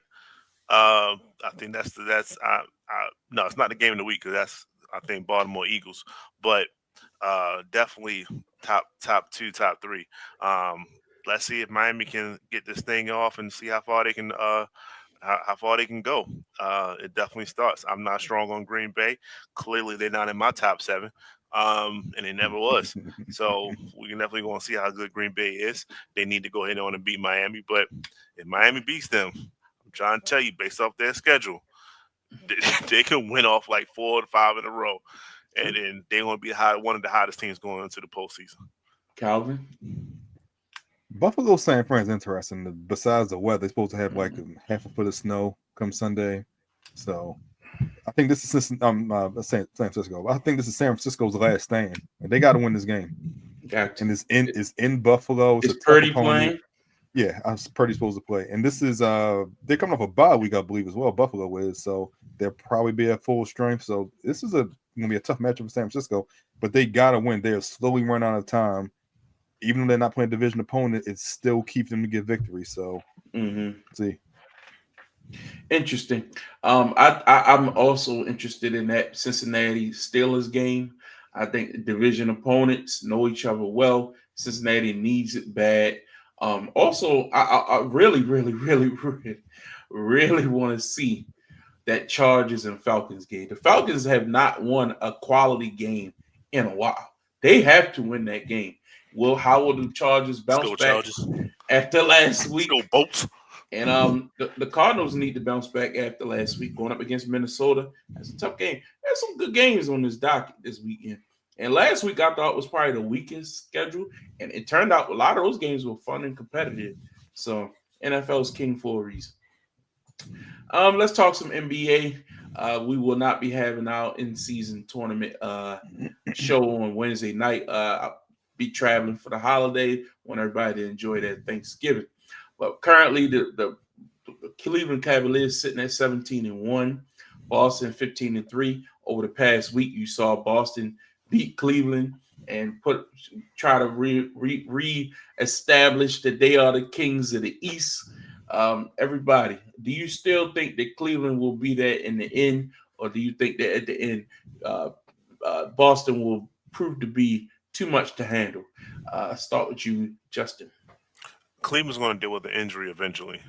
[SPEAKER 3] I think that's no, it's not the game of the week because that's I think Baltimore Eagles, but definitely top two, top three. Let's see if Miami can get this thing off and see how far they can go. It definitely starts. I'm not strong on Green Bay. Clearly, they're not in my top 7, and they never was. So we can definitely go and see how good Green Bay is. They need to go ahead and beat Miami. But if Miami beats them, I'm trying to tell you, based off their schedule, they can win off like 4 to 5 in a row, and then they're going to be one of the hottest teams going into the postseason.
[SPEAKER 1] Calvin?
[SPEAKER 2] Buffalo San Fran is interesting. Besides the weather, they're supposed to have like half a foot of snow come Sunday. So I think this is San Francisco. I think this is San Francisco's last stand. And they got to win this game.
[SPEAKER 1] Gotcha.
[SPEAKER 2] And it's in Buffalo.
[SPEAKER 1] Is Purdy playing?
[SPEAKER 2] Yeah, Purdy's supposed to play. And this is they're coming off a bye week, I believe, as well. Buffalo is, so they'll probably be at full strength. So this is gonna be a tough matchup for San Francisco, but they gotta win. They're slowly running out of time. Even though they're not playing a division opponent, it still keeps them to get victory. So see.
[SPEAKER 1] Interesting. I'm also interested in that Cincinnati Steelers game. I think division opponents know each other well. Cincinnati needs it bad. Also, I really want to see that Chargers and Falcons game. The Falcons have not won a quality game in a while. They have to win that game. Well, how will the Chargers bounce back after last week?
[SPEAKER 3] Let's go, Bolts.
[SPEAKER 1] And the Cardinals need to bounce back after last week, going up against Minnesota. That's a tough game. There's some good games on this docket this weekend. And last week I thought was probably the weakest schedule, and it turned out a lot of those games were fun and competitive. So NFL's king for a reason. Let's talk some NBA. We will not be having our in-season tournament show on Wednesday night. I'll be traveling for the holiday. Want everybody to enjoy their Thanksgiving. But currently, the Cleveland Cavaliers sitting at 17-1, Boston 15-3. Over the past week, you saw Boston beat Cleveland and try to re-establish that they are the kings of the East. Everybody, do you still think that Cleveland will be there in the end, or do you think that at the end Boston will prove to be too much to handle? Start with you, Justin.
[SPEAKER 3] Cleveland's going to deal with the injury eventually,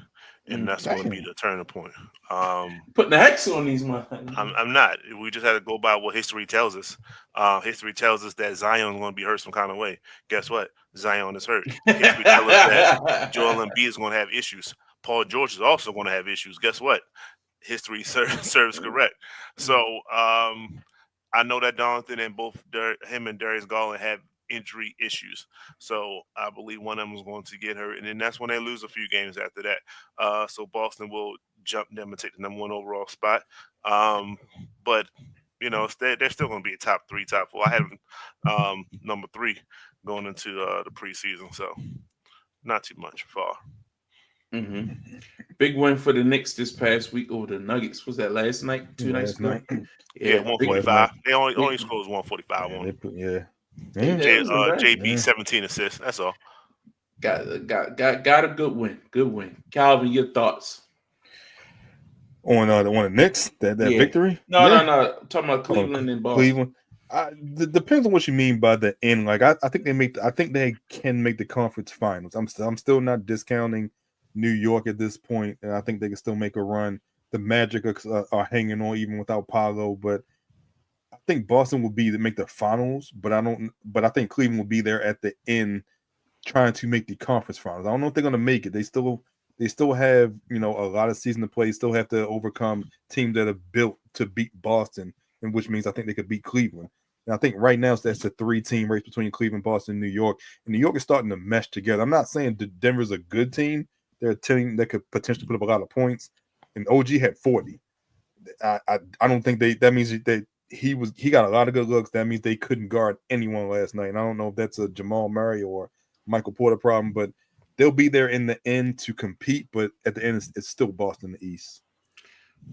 [SPEAKER 3] and that's going to be the turning point.
[SPEAKER 1] Putting the hex on these motherfuckers.
[SPEAKER 3] I'm not. We just had to go by what history tells us. History tells us that Zion's going to be hurt some kind of way. Guess what? Zion is hurt. History tells us that Joel Embiid is going to have issues. Paul George is also going to have issues. Guess what? History serves correct. So I know that Donovan and both him and Darius Garland have injury issues. So I believe one of them is going to get hurt, and then that's when they lose a few games after that. So Boston will jump them and take the number 1 overall spot. But you know, they're still going to be a top 3, top 4. I have number 3 going into the preseason, so not too much far.
[SPEAKER 1] Mm-hmm. Big win for the Knicks this past week over the Nuggets. Was that last night? 2 nights ago?
[SPEAKER 3] Yeah, 145. They only scores 145 on it. JB 17 assists. That's all.
[SPEAKER 1] Got a good win. Good win. Calvin, your thoughts
[SPEAKER 2] on the Knicks that victory?
[SPEAKER 1] No. Talking about Cleveland and Boston.
[SPEAKER 2] Cleveland. Depends on what you mean by the end. Like I think they can make the conference finals. I'm still not discounting New York at this point, and I think they can still make a run. The Magic are hanging on even without Paolo, but I think Boston will make the finals. But I think Cleveland will be there at the end, trying to make the conference finals. I don't know if they're going to make it. They still have a lot of season to play. Still have to overcome teams that are built to beat Boston, and which means I think they could beat Cleveland. And I think right now that's a 3-team race between Cleveland, Boston, and New York. And New York is starting to mesh together. I'm not saying Denver's a good team. They're a team that could potentially put up a lot of points. And OG had 40. I don't think that means that he got a lot of good looks. That means they couldn't guard anyone last night. And I don't know if that's a Jamal Murray or Michael Porter problem, but they'll be there in the end to compete. But at the end, it's still Boston in the East.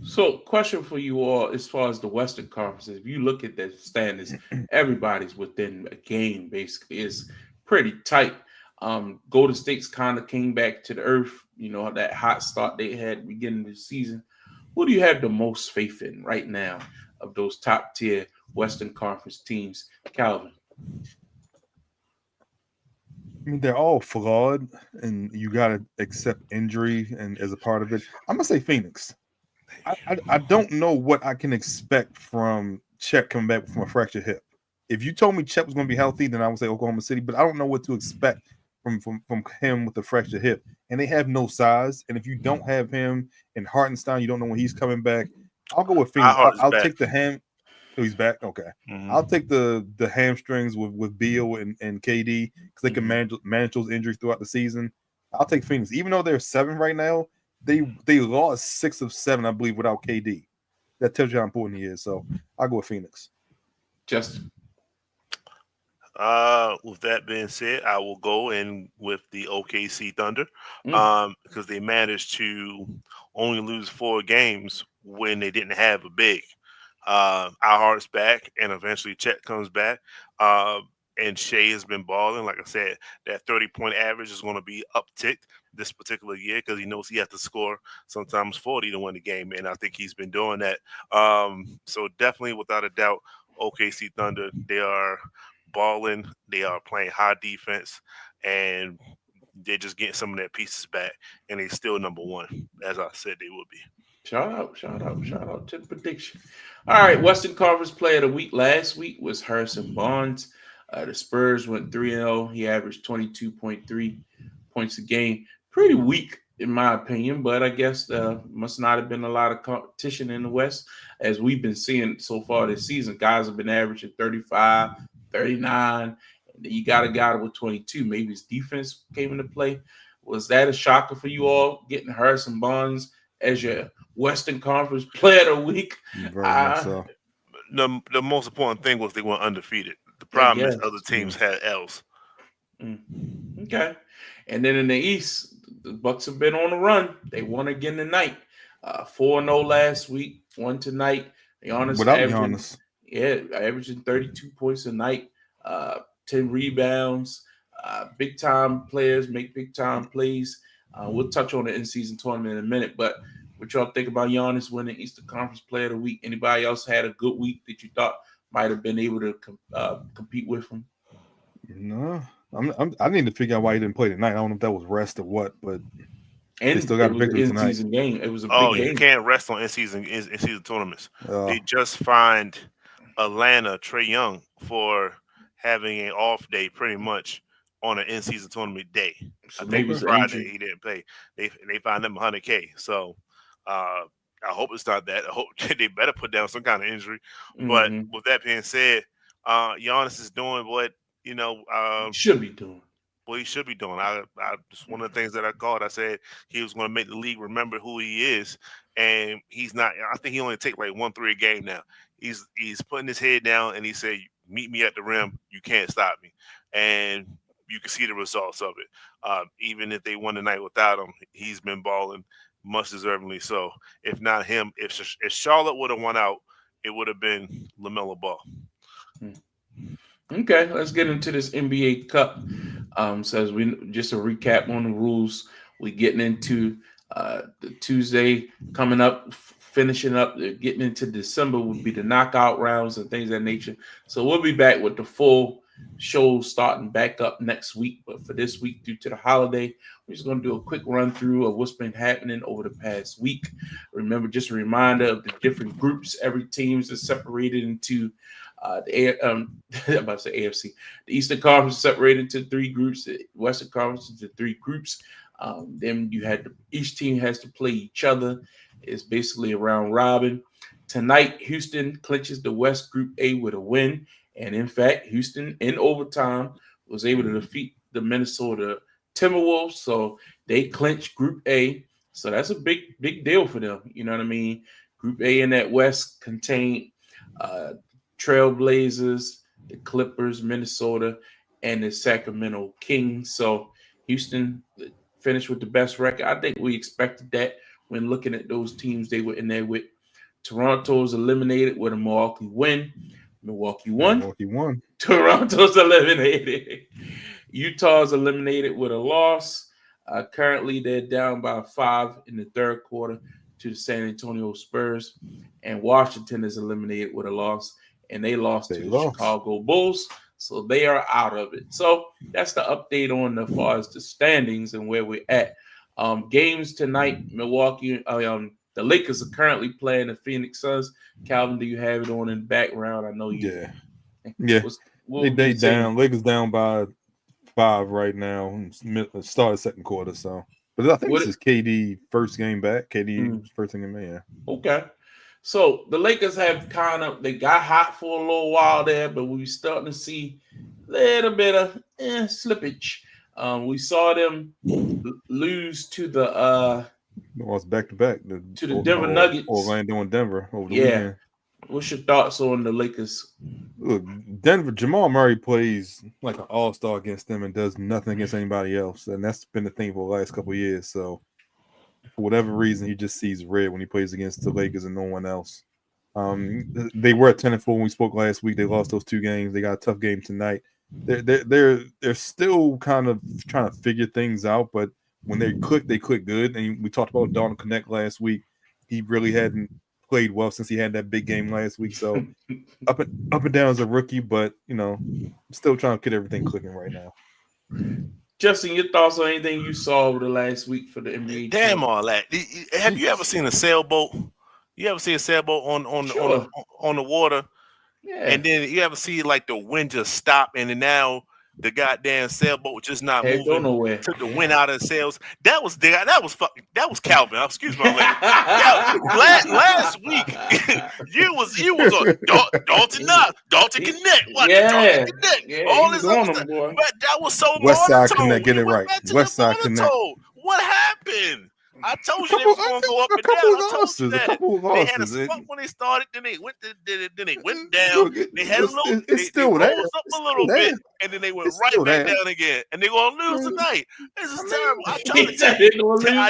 [SPEAKER 1] So, question for you all as far as the Western Conference. If you look at the standings, everybody's within a game, basically. It's pretty tight. Golden State's kind of came back to the earth, that hot start they had at the beginning of the season. Who do you have the most faith in right now of those top tier Western Conference teams, Calvin?
[SPEAKER 2] I mean, they're all flawed, and you got to accept injury and as a part of it. I'm gonna say Phoenix. I don't know what I can expect from Chet coming back from a fractured hip. If you told me Chet was going to be healthy, then I would say Oklahoma City. But I don't know what to expect from him with the fractured hip. And they have no size. And if you don't have him and Hartenstein, you don't know when he's coming back. I'll go with Phoenix. I'll take the ham. Oh, he's back. Okay, I'll take the hamstrings with Beal and KD because they can manage those injuries throughout the season. I'll take Phoenix, even though they're 7 right now. They lost 6 of 7, I believe, without KD. That tells you how important he is. So I'll go with Phoenix.
[SPEAKER 1] Justin.
[SPEAKER 3] With that being said, I will go in with the OKC Thunder because they managed to only lose 4 games when they didn't have a big. Our Hart's back, and eventually Chet comes back. And Shea has been balling. Like I said, that 30-point average is going to be upticked this particular year because he knows he has to score sometimes 40 to win the game, and I think he's been doing that. So definitely, without a doubt, OKC Thunder, they are balling. They are playing high defense, and they're just getting some of their pieces back, and they're still number 1, as I said they would be.
[SPEAKER 1] Shout out to the prediction. All right, Western Conference Player of the Week last week was Harrison Barnes. The Spurs went 3-0. He averaged 22.3 points a game. Pretty weak, in my opinion, but I guess must not have been a lot of competition in the West, as we've been seeing so far this season. Guys have been averaging 35, 39, and then you got a guy with 22. Maybe his defense came into play. Was that a shocker for you all, getting Harrison Barnes as your Western Conference Player of the Week?
[SPEAKER 2] Very much so.
[SPEAKER 3] The most important thing was they were undefeated. The problem is other teams had L's.
[SPEAKER 1] Okay. And then in the East, the Bucks have been on a run. They won again tonight. 4-0 last week, 1 tonight.
[SPEAKER 2] Giannis.
[SPEAKER 1] Averaging 32 points a night, 10 rebounds. Big time players make big time plays. We'll touch on the in-season tournament in a minute, but what y'all think about Giannis winning Eastern Conference Player of the Week? Anybody else had a good week that you thought might have been able to compete with him?
[SPEAKER 2] No, I need to figure out why he didn't play tonight. I don't know if that was rest or what, but they still got a victory tonight.
[SPEAKER 1] In-season game. It was a big game.
[SPEAKER 3] You can't rest on in-season tournaments. They just fined Atlanta Trae Young for having an off day, pretty much on an in-season tournament day. So I think it was Friday. He didn't play. They fined him $100K. So I hope it's not that. I hope they better put down some kind of injury. But with that being said, Giannis is doing what he
[SPEAKER 1] should be doing.
[SPEAKER 3] Well, he should be doing. I just one of the things that I called. I said he was going to make the league remember who he is, and he's not. I think he only take like 1-3 a game now. He's putting his head down, and he said, "Meet me at the rim. You can't stop me." And you can see the results of it. Even if they won the night without him, he's been balling much deservingly so. If not him, if Charlotte would have won out, it would have been LaMelo Ball.
[SPEAKER 1] Okay, let's get into this NBA Cup. So as we just a recap on the rules, we're getting into the Tuesday coming up, finishing up, getting into December would be the knockout rounds and things of that nature. So we'll be back with the full show starting back up next week. But for this week, due to the holiday, we're just going to do a quick run through of what's been happening over the past week. Remember, just a reminder of the different groups. Every team is separated into I'm about to say AFC. The Eastern Conference is separated into 3 groups. The Western Conference into 3 groups. Then you had each team has to play each other. It's basically a round robin. Tonight, Houston clinches the West Group A with a win. And in fact, Houston in overtime was able to defeat the Minnesota Timberwolves. So they clinched Group A. So that's a big deal for them. You know what I mean? Group A in that West contained Trailblazers, the Clippers, Minnesota, and the Sacramento Kings. So Houston finished with the best record. I think we expected that when looking at those teams they were in there with. Toronto's eliminated with a Milwaukee win. Milwaukee won. Toronto's eliminated. Utah's eliminated with a loss. Currently, they're down by 5 in the third quarter to the San Antonio Spurs. And Washington is eliminated with a loss. And they lost to the Chicago Bulls. So they are out of it. So that's the update on as far as the standings and where we're at. Games tonight, Milwaukee, the Lakers are currently playing the Phoenix Suns. Calvin, do you have it on in the background? I know you.
[SPEAKER 2] Yeah. They down. Lakers down by 5 right now. Start second quarter. So, but I think this is KD first game back. KD first thing in May. Yeah.
[SPEAKER 1] Okay. So the Lakers have they got hot for a little while there, but we're starting to see a little bit of slippage. We saw them lose to the
[SPEAKER 2] back to back
[SPEAKER 1] to the Denver Nuggets,
[SPEAKER 2] Orlando and Denver over the weekend.
[SPEAKER 1] What's your thoughts on the Lakers?
[SPEAKER 2] Look, Denver, Jamal Murray plays like an all-star against them and does nothing against anybody else, and that's been the thing for the last couple of years. So, for whatever reason, he just sees red when he plays against the Lakers and no one else. They were at 10-4 when we spoke last week. They lost those 2 games. They got a tough game tonight. They're still kind of trying to figure things out, but when they click good. And we talked about Dalton Connect last week. He really hadn't played well since he had that big game last week. So up and down as a rookie, but still trying to get everything clicking right now.
[SPEAKER 1] Justin, your thoughts on anything you saw over the last week for the NBA?
[SPEAKER 3] Damn all that. Have you ever seen a sailboat? You ever see a sailboat on the water? Yeah. And then you ever see like the wind just stop and then now the goddamn sailboat just not moving.
[SPEAKER 1] Nowhere.
[SPEAKER 3] Took the wind out of the sails. That was Calvin. Excuse me. Last week, you was on Dalton Connect. Dalton Connect.
[SPEAKER 1] Yeah,
[SPEAKER 3] all this other stuff. But that was so
[SPEAKER 2] West Side Connect. Get it right. West Side Connect.
[SPEAKER 3] What happened? I told you they was going to go up and down. I told you that. They had a spot when they started, then they went down. They had a little. They rose up a little bit, and then they went right back down again. And they're going to lose tonight. This is terrible. I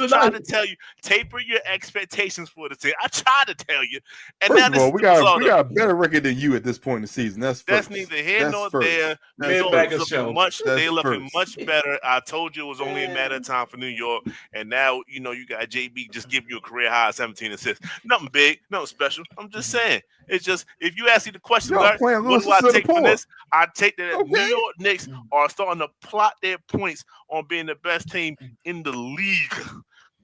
[SPEAKER 3] tried to tell you, taper your expectations for the team. I tried to tell you. And
[SPEAKER 2] first of all, we got a better record than you at this point in the season. That's
[SPEAKER 3] neither here nor there. They're looking much better. I told you it was only a matter of time for New York, and now you got JB just give you a career high 17 assists. Nothing big, nothing special. I'm just saying. It's just if you ask me the question, what do I take from this? I take that New York Knicks are starting to plot their points on being the best team in the league.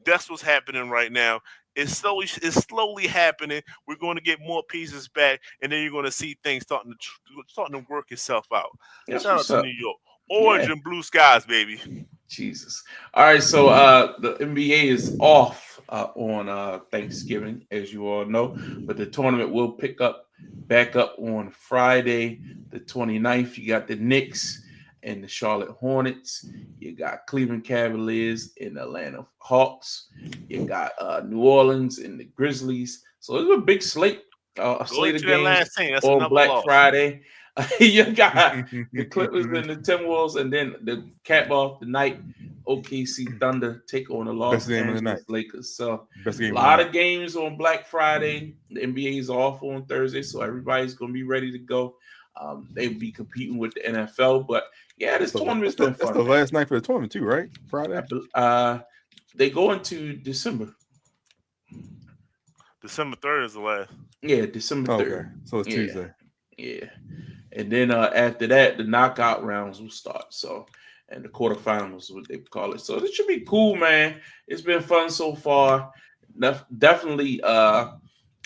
[SPEAKER 3] That's what's happening right now. It's slowly happening. We're going to get more pieces back, and then you're going to see things starting to work itself out. Shout out to New York. Orange and blue skies, baby.
[SPEAKER 1] Jesus. All right, so the NBA is off on Thanksgiving, as you all know, but the tournament will pick back up on Friday, the 29th. You got the Knicks and the Charlotte Hornets. You got Cleveland Cavaliers and Atlanta Hawks. You got New Orleans and the Grizzlies. So it's a big slate. A slate of games on Black Friday. You got the Clippers and the Timberwolves, and then the cap off the night, OKC Thunder take on the Los Angeles Lakers. So a lot of games on Black Friday. The NBA is off on Thursday, so everybody's going to be ready to go. They'll be competing with the NFL, but yeah, this tournament's been fun.
[SPEAKER 2] That's the last night for the tournament too, right? Friday.
[SPEAKER 1] They go into December.
[SPEAKER 3] December 3rd is the last.
[SPEAKER 1] Yeah, December 3rd. Okay.
[SPEAKER 2] So it's Tuesday.
[SPEAKER 1] Yeah. And then after that, the knockout rounds will start. So, and the quarterfinals is what they call it. So it should be cool, man. It's been fun so far. Definitely a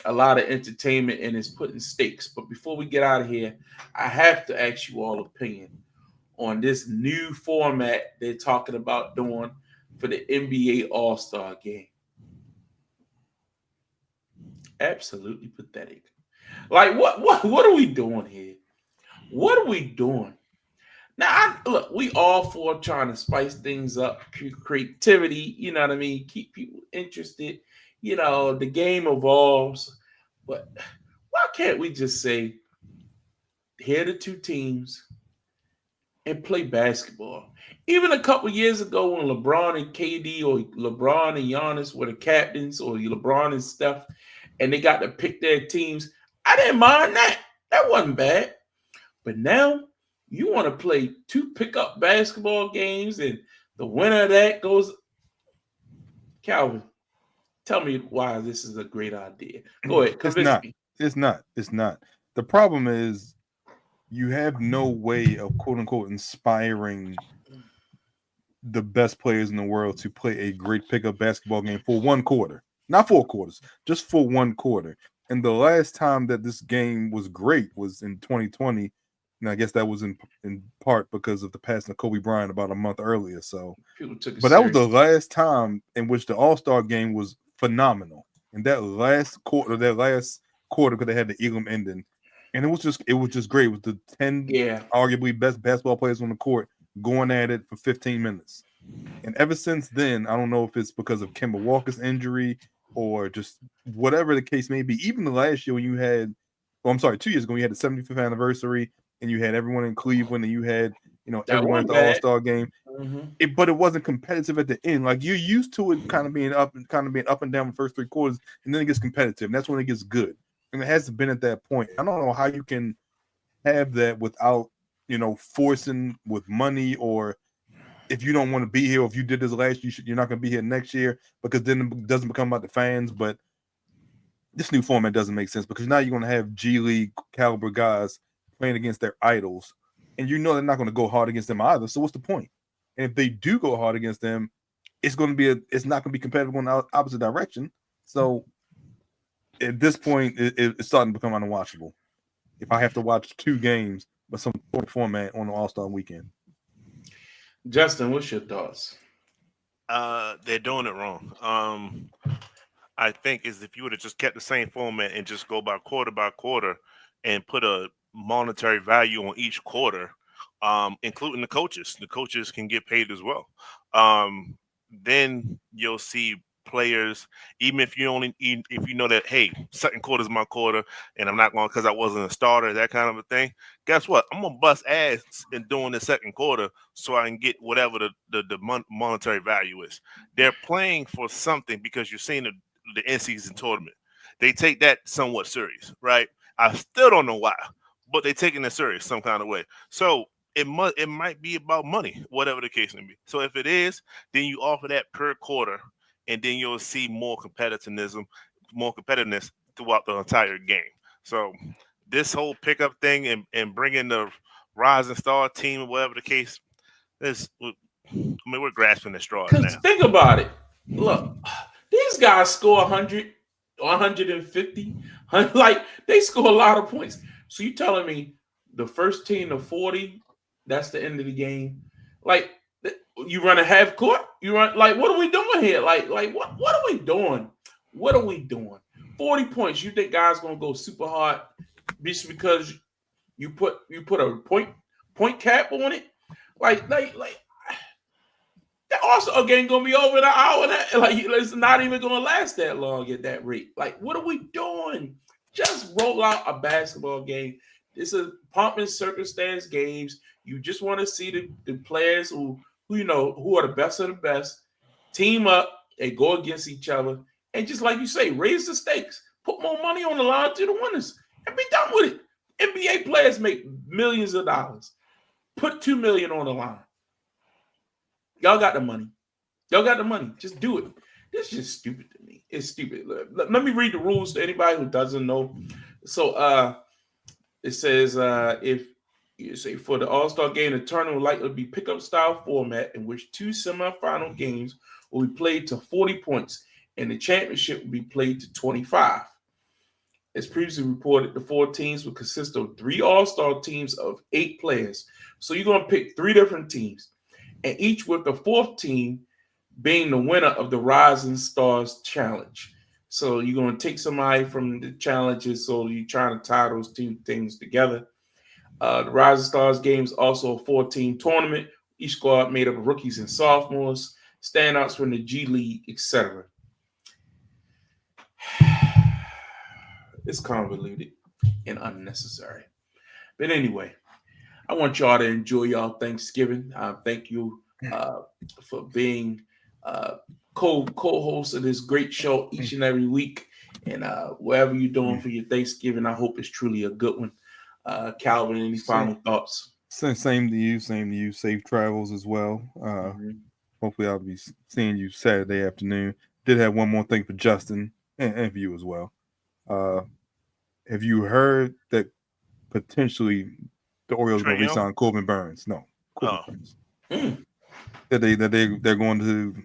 [SPEAKER 1] lot of entertainment, and it's putting stakes. But before we get out of here, I have to ask you all opinion on this new format they're talking about doing for the NBA All-Star Game. Absolutely pathetic. Like, what are we doing here? What are we doing? Now, look, we all for trying to spice things up, creativity, you know what I mean? Keep people interested. You know, the game evolves. But why can't we just say, here are the two teams and play basketball? Even a couple years ago when LeBron and KD or LeBron and Giannis were the captains, or LeBron and Steph, and they got to pick their teams, I didn't mind that. That wasn't bad. But now you want to play two pickup basketball games, and the winner of that goes. Calvin, tell me why this is a great idea. Go ahead. Convince me.
[SPEAKER 2] It's not. The problem is you have no way of quote unquote inspiring the best players in the world to play a great pickup basketball game for one quarter. Not 4 quarters, just for one quarter. And the last time that this game was great was in 2020. And I guess that was in part because of the passing of Kobe Bryant about a month earlier. So, but that was the last time in which the All-Star game was phenomenal. And that last quarter, because they had the Elam ending, and it was just great. It was the 10 arguably best basketball players on the court going at it for 15 minutes. And ever since then, I don't know if it's because of Kemba Walker's injury or just whatever the case may be. Even the last year when you had, 2 years ago, you had the 75th anniversary. And you had everyone in Cleveland, and you had, everyone at the All-Star game. Mm-hmm. But it wasn't competitive at the end. Like, you're used to it kind of being up and down the first 3 quarters, and then it gets competitive. And that's when it gets good. And it hasn't been at that point. I don't know how you can have that without, forcing with money, or if you don't want to be here, or if you did this last year, you're not going to be here next year, because then it doesn't become about the fans. But this new format doesn't make sense, because now you're going to have G League caliber guys playing against their idols, and they're not going to go hard against them either. So what's the point? And if they do go hard against them, it's not going to be competitive in the opposite direction. So at this point, it's starting to become unwatchable. If I have to watch 2 games but some format on the All-Star weekend.
[SPEAKER 1] Justin, what's your thoughts?
[SPEAKER 3] They're doing it wrong. I think is if you would have just kept the same format and just go by quarter and put a monetary value on each quarter, including the coaches. The coaches can get paid as well. Then you'll see players, even if you know that, hey, second quarter is my quarter, and I'm not going because I wasn't a starter, that kind of a thing. Guess what? I'm gonna bust ass in doing the second quarter so I can get whatever the monetary value is. They're playing for something because you're seeing the in-season tournament. They take that somewhat serious, right? I still don't know why, but they're taking it serious some kind of way. So it might be about money, whatever the case may be. So if it is, then you offer that per quarter, and then you'll see more competitiveness throughout the entire game. So this whole pickup thing and bringing the rising star team, whatever the case is, we're grasping at straws now.
[SPEAKER 1] Think about it. Look, these guys score 100, 150, like they score a lot of points. So you telling me the first team to 40, that's the end of the game? Like, you run a half court? You run, like, what are we doing here? Like what are we doing? What are we doing? 40 points. You think guys gonna go super hard just because you put a point cap on it? Like that also game gonna be over in an hour. Like, it's not even gonna last that long at that rate. Like, what are we doing? Just roll out a basketball game It's a pomp and circumstance games. You just want to see the players who are the best of the best team up and go against each other. And just like you say, raise the stakes. Put more money on the line to the winners and be done with it. NBA players make millions of dollars. Put $2 million on the line. Y'all got the money. Just do it. This is just stupid to me. It's stupid. Let me read the rules to anybody who doesn't know. So it says if you say for the All-Star game, the tournament will likely be pickup style format in which 2 semifinal games will be played to 40 points and the championship will be played to 25. As previously reported, the 4 teams will consist of 3 All-Star teams of 8 players. So you're going to pick 3 different teams, and each with the 4th team being the winner of the Rising Stars Challenge. So you're going to take somebody from the challenges, so you're trying to tie those 2 things together. The Rising Stars game is also a 4-team tournament. Each squad made up of rookies and sophomores, standouts from the G League, etc. It's convoluted and unnecessary. But anyway, I want y'all to enjoy y'all Thanksgiving. Thank you for being co-host of this great show each and every week. And whatever you're doing for your Thanksgiving, I hope it's truly a good one. Calvin, any final thoughts?
[SPEAKER 2] Same to you. Safe travels as well. Hopefully I'll be seeing you Saturday afternoon. Did have one more thing for Justin and for you as well. Have you heard that potentially the Orioles going to re-sign Corbin Burns? No, Corbin Burns. That they're going to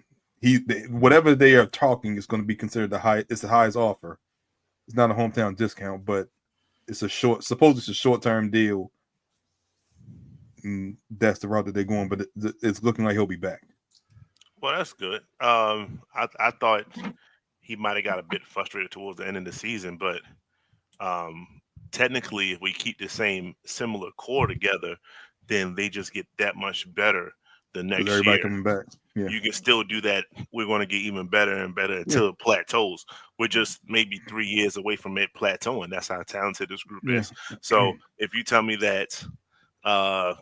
[SPEAKER 2] whatever they are talking is going to be considered it's the highest offer. It's not a hometown discount, but it's supposedly it's a short-term deal. And that's the route that they're going, but it's looking like he'll be back.
[SPEAKER 3] Well, that's good. I thought he might have got a bit frustrated towards the end of the season, but technically, if we keep the similar core together, then they just get that much better the next
[SPEAKER 2] everybody
[SPEAKER 3] year.
[SPEAKER 2] Coming back. Yeah.
[SPEAKER 3] You can still do that. We're going to get even better and better until it plateaus. We're just maybe 3 years away from it plateauing. That's how talented this group is. So if you tell me that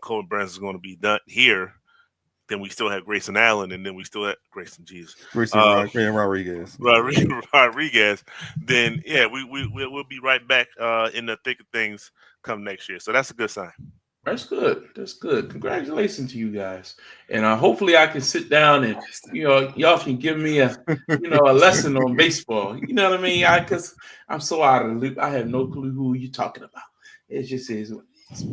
[SPEAKER 3] Corbin Burns is going to be done here, then we still have Grayson Allen, and then we still have Grayson Rodriguez. Rodriguez. Then we'll be right back in the thick of things come next year. So that's a good sign.
[SPEAKER 1] That's good. Congratulations to you guys. And hopefully I can sit down and y'all can give me a lesson on baseball. You know what I mean? Because I'm so out of the loop. I have no clue who you're talking about. It just is what it is.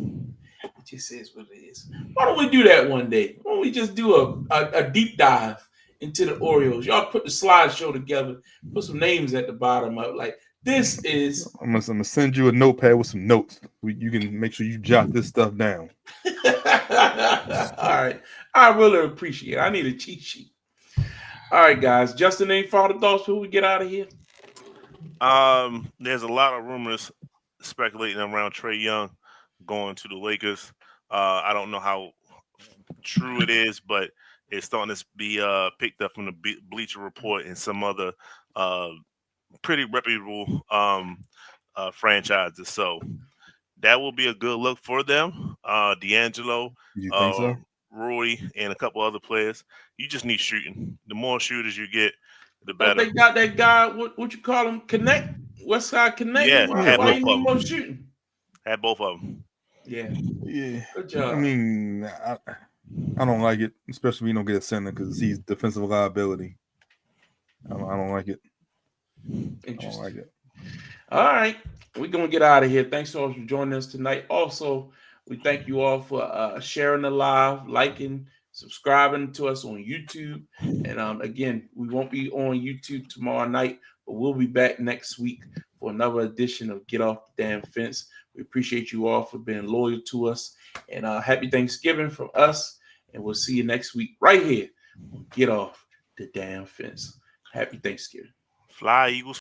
[SPEAKER 1] It just is what it is. Why don't we do that one day? Why don't we just do a deep dive into the Orioles? Y'all put the slideshow together, put some names at the bottom of it. Like, this is.
[SPEAKER 2] I'm gonna send you a notepad with some notes. You can make sure you jot this stuff down.
[SPEAKER 1] All right. I really appreciate it. I need a cheat sheet. All right, guys. Justin, any final thoughts before we get out of here?
[SPEAKER 3] There's a lot of rumors speculating around Trae Young going to the Lakers. I don't know how true it is, but it's starting to be picked up from the Bleacher Report and some other pretty reputable franchises. So that will be a good look for them. D'Angelo,
[SPEAKER 2] you think so?
[SPEAKER 3] Roy, and a couple other players. You just need shooting. The more shooters you get, the better.
[SPEAKER 1] They got that guy, what you call him, Connect? Westside Connect?
[SPEAKER 3] Yeah,
[SPEAKER 1] why you need more shooting?
[SPEAKER 3] Had both of them.
[SPEAKER 1] Yeah.
[SPEAKER 2] Good job. I mean, I don't like it, especially when you don't get a center because he's defensive liability. I don't like it.
[SPEAKER 1] Interesting.
[SPEAKER 2] I don't like it.
[SPEAKER 1] All right. We're going to get out of here. Thanks so much for joining us tonight. Also, we thank you all for sharing the live, liking, subscribing to us on YouTube. And again, we won't be on YouTube tomorrow night, but we'll be back next week for another edition of Get Off the Damn Fence. We appreciate you all for being loyal to us. And happy Thanksgiving from us. And we'll see you next week right here on Get Off the Damn Fence. Happy Thanksgiving.
[SPEAKER 3] Fly, Eagles.